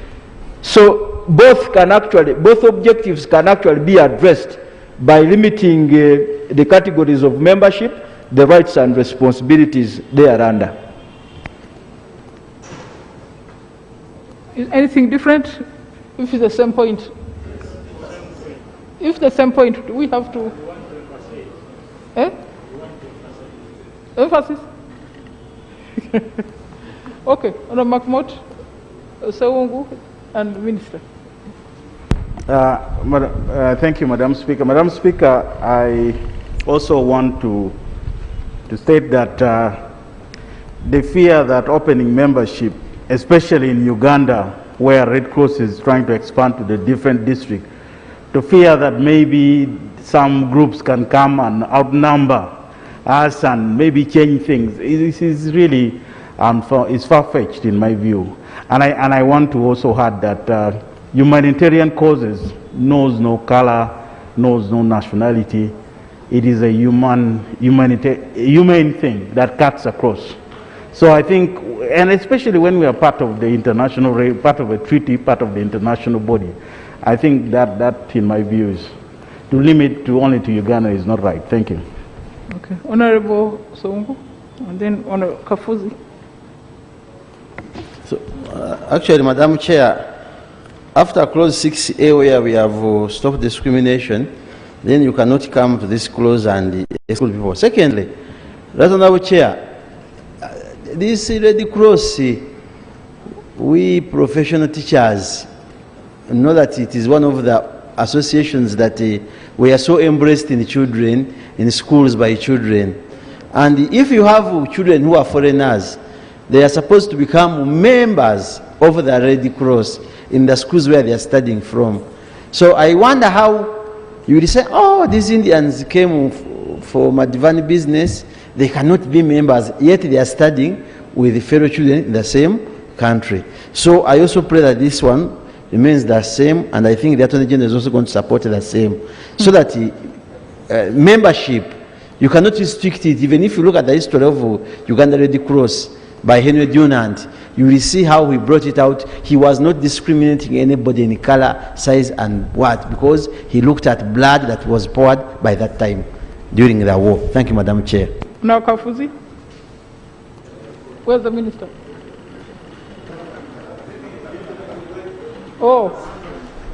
So both objectives can actually be addressed by limiting the categories of membership, the rights and responsibilities thereunder. Is anything different? If it's the same point, if the same point, we have to. Emphasis. Okay, Honorable Mahmoud, Sawungu, and Minister. Thank you, Madam Speaker. Madam Speaker, I also want to state that the fear that opening membership, especially in Uganda, where Red Cross is trying to expand to the different districts, to fear that maybe some groups can come and outnumber us and maybe change things, this is really is far-fetched in my view. And I want to also add that humanitarian causes knows no color, knows no nationality. It is a humane thing that cuts across. So I think, and especially when we are part of the international, part of a treaty, part of the international body, I think that in my view is to limit only to Uganda is not right. Thank you. Okay, Honorable Songo, and then Honorable Kafuzi. So, actually, Madam Chair, after clause 6A, where we have stopped discrimination, then you cannot come to this clause and exclude people. Secondly, Honorable Chair, this Red Cross, we professional teachers know that it is one of the associations that we are so embraced in children, in schools by children. And if you have children who are foreigners, they are supposed to become members of the Red Cross in the schools where they are studying from. So I wonder how you will say, oh, these Indians came for Madivani business, they cannot be members, yet they are studying with fellow children in the same country. So I also pray that this one remains the same, and I think the Attorney General is also going to support the same, so that membership, you cannot restrict it. Even if you look at the history of Uganda Red Cross by Henry Dunant, you will see how he brought it out. He was not discriminating anybody in color, size, and what, because he looked at blood that was poured by that time during the war. Thank you, Madam Chair. Now, Kafuzi, where's the Minister? Oh,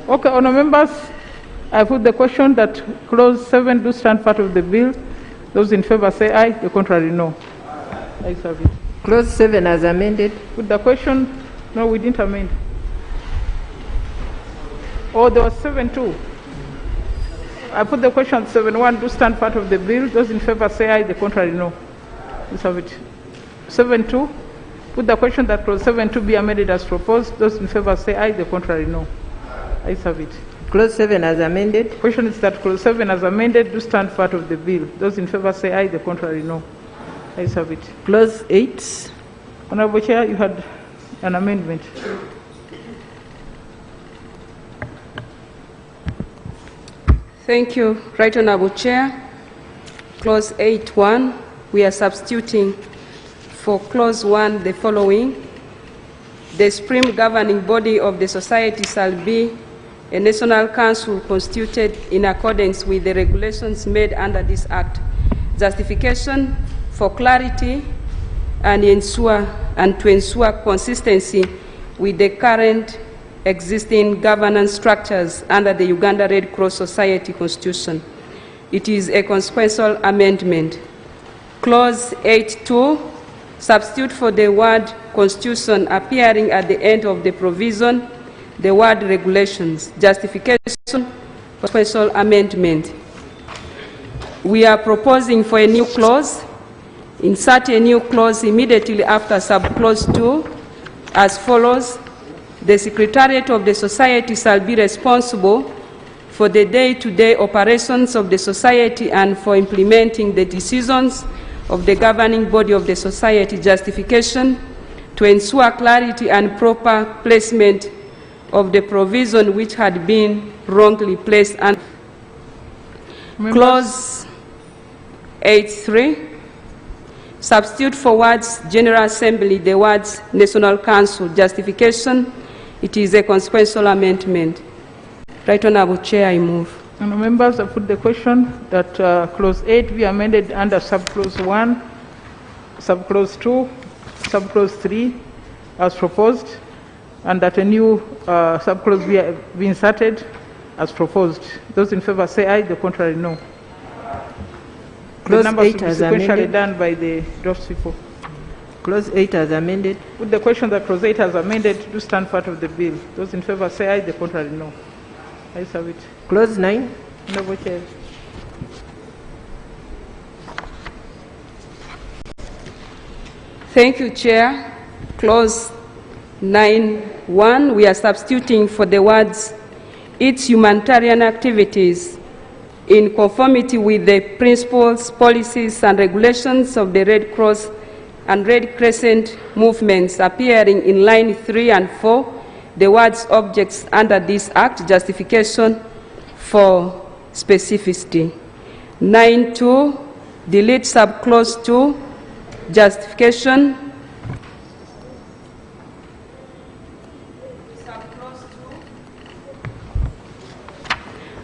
okay, Honourable members, I put the question that clause 7 do stand part of the bill. Those in favour say aye, the contrary no. I have it. Clause 7 as amended. Put the question, no, we didn't amend. Oh, there was 7.2. I put the question 7.1 do stand part of the bill. Those in favour say aye, the contrary no. Let's have it. 7.2. Put the question that clause 7.2 be amended as proposed. Those in favour say aye, the contrary no. I have it. Clause 7 as amended. Question is that clause 7 as amended do stand part of the bill. Those in favour say aye, the contrary no. I have it. Clause 8. Honourable Chair, you had an amendment. Thank you, Right Honourable Chair. Clause 8.1, we are substituting for clause 1 the following. The supreme governing body of the society shall be a national council constituted in accordance with the regulations made under this act. Justification: for clarity and to ensure consistency with the current existing governance structures under the Uganda Red Cross Society Constitution. It is a consequential amendment. Clause 8.2, substitute for the word Constitution appearing at the end of the provision the word regulations. Justification for special amendment. we are proposing for a new clause. Insert a new clause immediately after subclause 2 as follows. The Secretariat of the Society shall be responsible for the day-to-day operations of the Society and for implementing the decisions of the governing body of the Society. Justification: to ensure clarity and proper placement of the provision which had been wrongly placed. And Clause 8.3, substitute for words General Assembly the words National Council. Justification: it is a consequential amendment. Right Honourable Chair, I move. And members, I put the question that clause 8 be amended under subclause 1, subclause 2, subclause 3 as proposed, and that a new subclause be inserted as proposed. Those in favor say aye, the contrary no. Clause the numbers 8 will be as sequentially amended. done by the draft people. Clause 8 as amended. With the question that clause 8 as amended do stand part of the bill. Those in favor say aye, the contrary no. I have it. Clause 9. Honourable Chair. Thank you, Chair. Clause 9.1, we are substituting for the words its humanitarian activities in conformity with the principles, policies, and regulations of the Red Cross and Red Crescent movements, appearing in line 3 and 4, the words objects under this Act. Justification: for specificity. 9.2, delete subclause 2. Justification: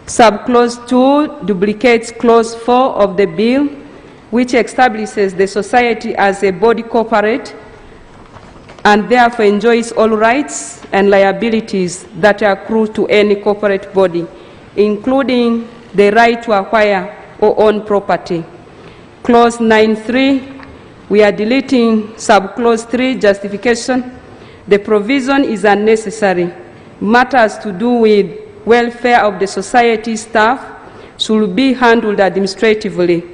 subclause 2 duplicates clause 4 of the bill, which establishes the Society as a body corporate and therefore enjoys all rights and liabilities that accrue to any corporate body, including the right to acquire or own property. Clause 9.3, we are deleting subclause 3. Justification: the provision is unnecessary. Matters to do with welfare of the Society staff should be handled administratively.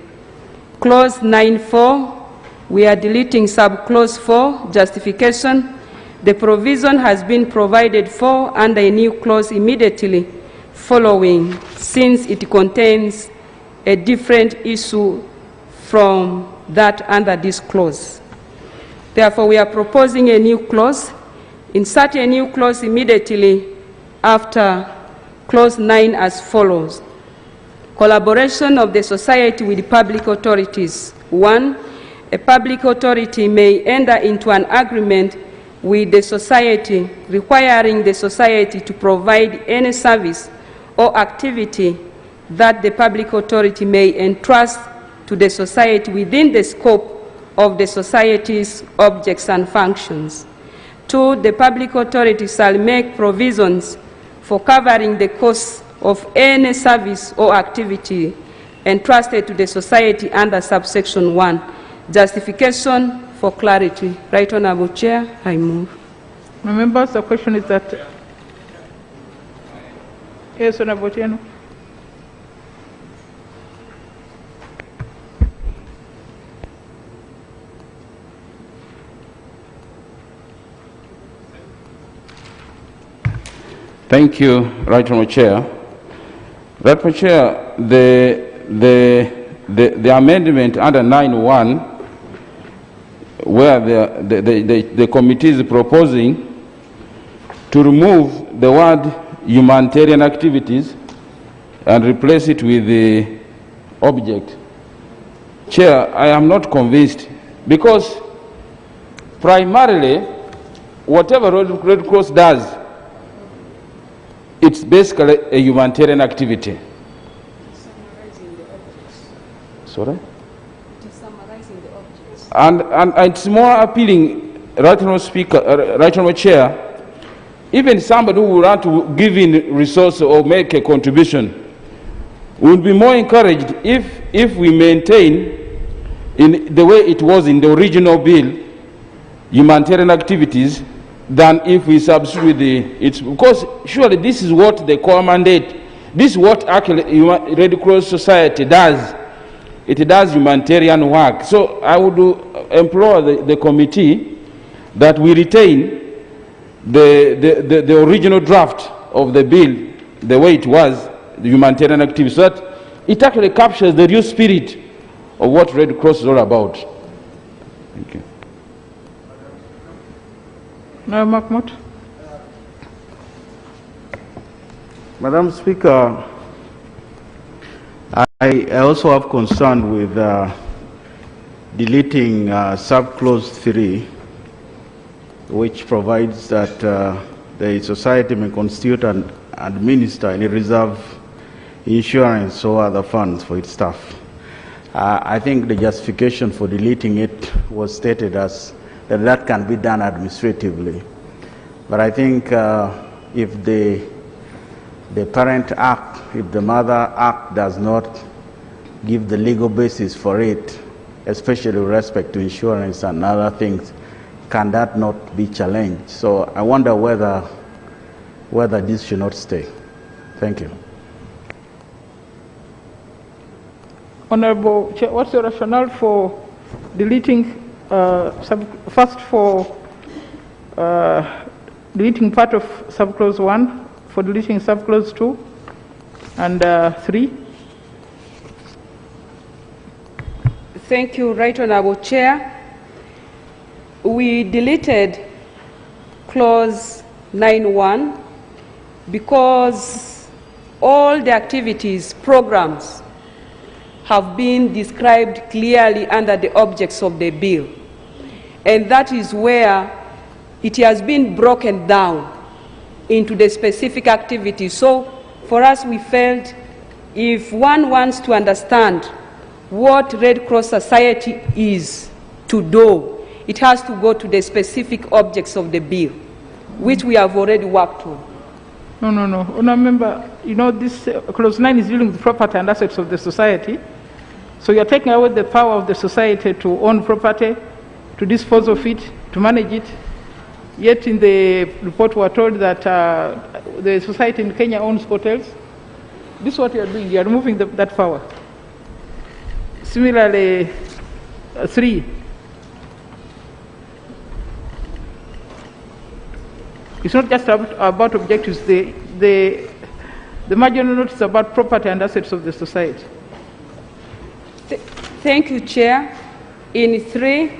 Clause 9.4, we are deleting subclause 4. Justification: the provision has been provided for under a new clause immediately following, since it contains a different issue from that under this clause. Therefore, we are proposing a new clause. Insert a new clause immediately after clause 9 as follows. Collaboration of the Society with public authorities. 1. A public authority may enter into an agreement with the Society requiring the Society to provide any service or activity that the public authority may entrust to the Society within the scope of the Society's objects and functions. 2. The public authority shall make provisions for covering the costs of any service or activity entrusted to the Society under subsection 1. Justification: for clarity. Right Honourable Chair, I move. Members, the question is that... Yes, Honourable Chair. Thank you, Right Honourable Chair. Right Honourable Chair, the amendment under 9.1, where the committee is proposing to remove the word humanitarian activities and replace it with the object. Chair, I am not convinced, because primarily whatever Red Cross does, it's basically a humanitarian activity. Sorry? And it's more appealing, Right Honourable Speaker, Right Honourable Chair, even somebody who would want to give in resource or make a contribution would be more encouraged if we maintain in the way it was in the original bill, humanitarian activities, than if we substitute it's because surely this is what the core mandate, this is what actually Red Cross Society does. it does humanitarian work. So I would implore the committee that we retain the original draft of the bill, the way it was, the humanitarian activity, so that it actually captures the real spirit of what Red Cross is all about. Thank you. Now, Mahmoud. Madam Speaker, I also have concern with deleting subclause 3, which provides that the society may constitute and administer any reserve insurance or other funds for its staff. I think the justification for deleting it was stated as that can be done administratively. But I think if the parent act, if the mother act does not give the legal basis for it, especially with respect to insurance and other things, can that not be challenged? So I wonder whether this should not stay. Thank you. Honorable Chair, what's your rationale for deleting deleting part of subclause 1, for deleting subclause 2 and 3? Thank you, Right Honorable Chair. We deleted clause 9.1 because all the activities, programs, have been described clearly under the objects of the bill. And that is where it has been broken down into the specific activities. So for us, we felt if one wants to understand what Red Cross Society is to do, it has to go to the specific objects of the bill, which we have already worked on. No. Honourable Member, you know, this clause 9 is dealing with property and assets of the society. So you're taking away the power of the society to own property, to dispose of it, to manage it. Yet in the report we're told that the society in Kenya owns hotels. This is what you're doing. You're removing that power. Similarly, 3. It's not just about objectives. The marginal note is about property and assets of the society. Thank you, Chair. In 3,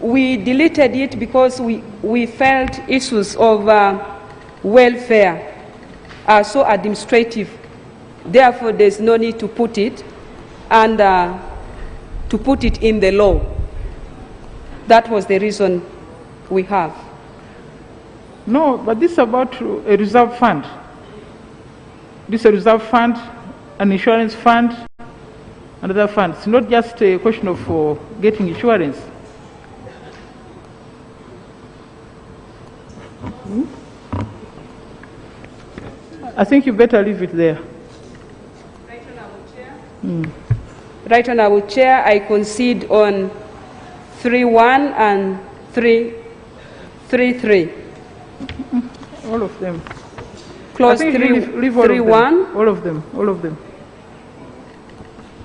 we deleted it because we felt issues of welfare are so administrative. Therefore, there's no need to put it and to put it in the law. That was the reason we have. No, but this is about a reserve fund. This is a reserve fund, an insurance fund, and other funds. It's not just a question of getting insurance. I think you better leave it there. Right Honourable Chair. Right Honourable Chair, I concede on 3.1 and 3.3. All of them. Clause 3.1. All of them.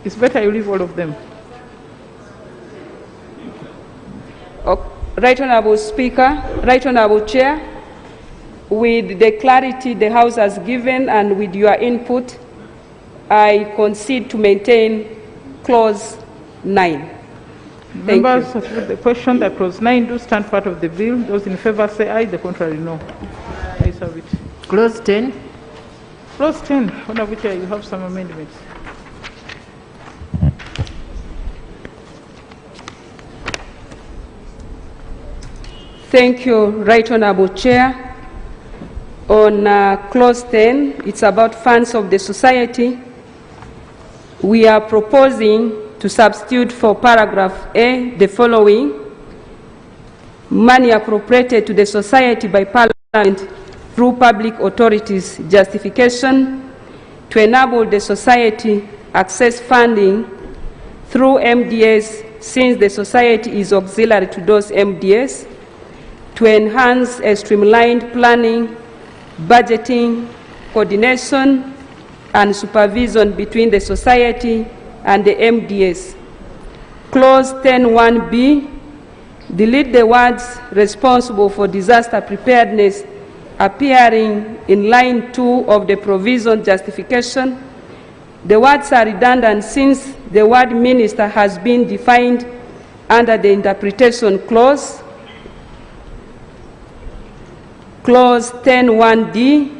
It's better you leave all of them. Right Honourable Speaker, Right Honourable Chair, with the clarity the House has given and with your input, I concede to maintain clause 9. Members of the question that clause 9 do stand part of the bill. Those in favour say aye, the contrary no. Ayes have it. Clause 10. Clause 10, Honourable Chair, you have some amendments. Thank you, Right Honourable Chair. On clause 10, it's about funds of the society. We are proposing to substitute for paragraph A the following: money appropriated to the society by Parliament through public authorities justification to enable the society access funding through MDS, since the society is auxiliary to those MDS, to enhance a streamlined planning, budgeting, coordination, and supervision between the society and the MDS. Clause 10(1)(b), delete the words responsible for disaster preparedness appearing in line 2 of the provision justification. The words are redundant since the word minister has been defined under the interpretation clause. Clause 10(1)(d),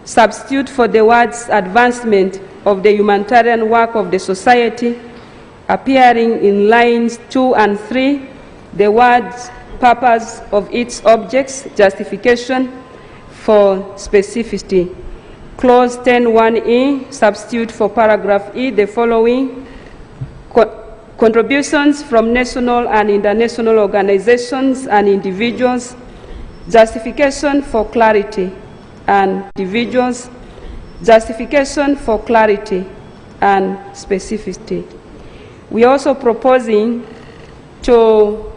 substitute for the words advancement of the humanitarian work of the society appearing in lines 2 and 3, the words purpose of its objects, justification for specificity. Clause 10(1)(e), substitute for paragraph E the following: contributions from national and international organizations and individuals, justification for clarity and individuals, justification for clarity and specificity. We are also proposing to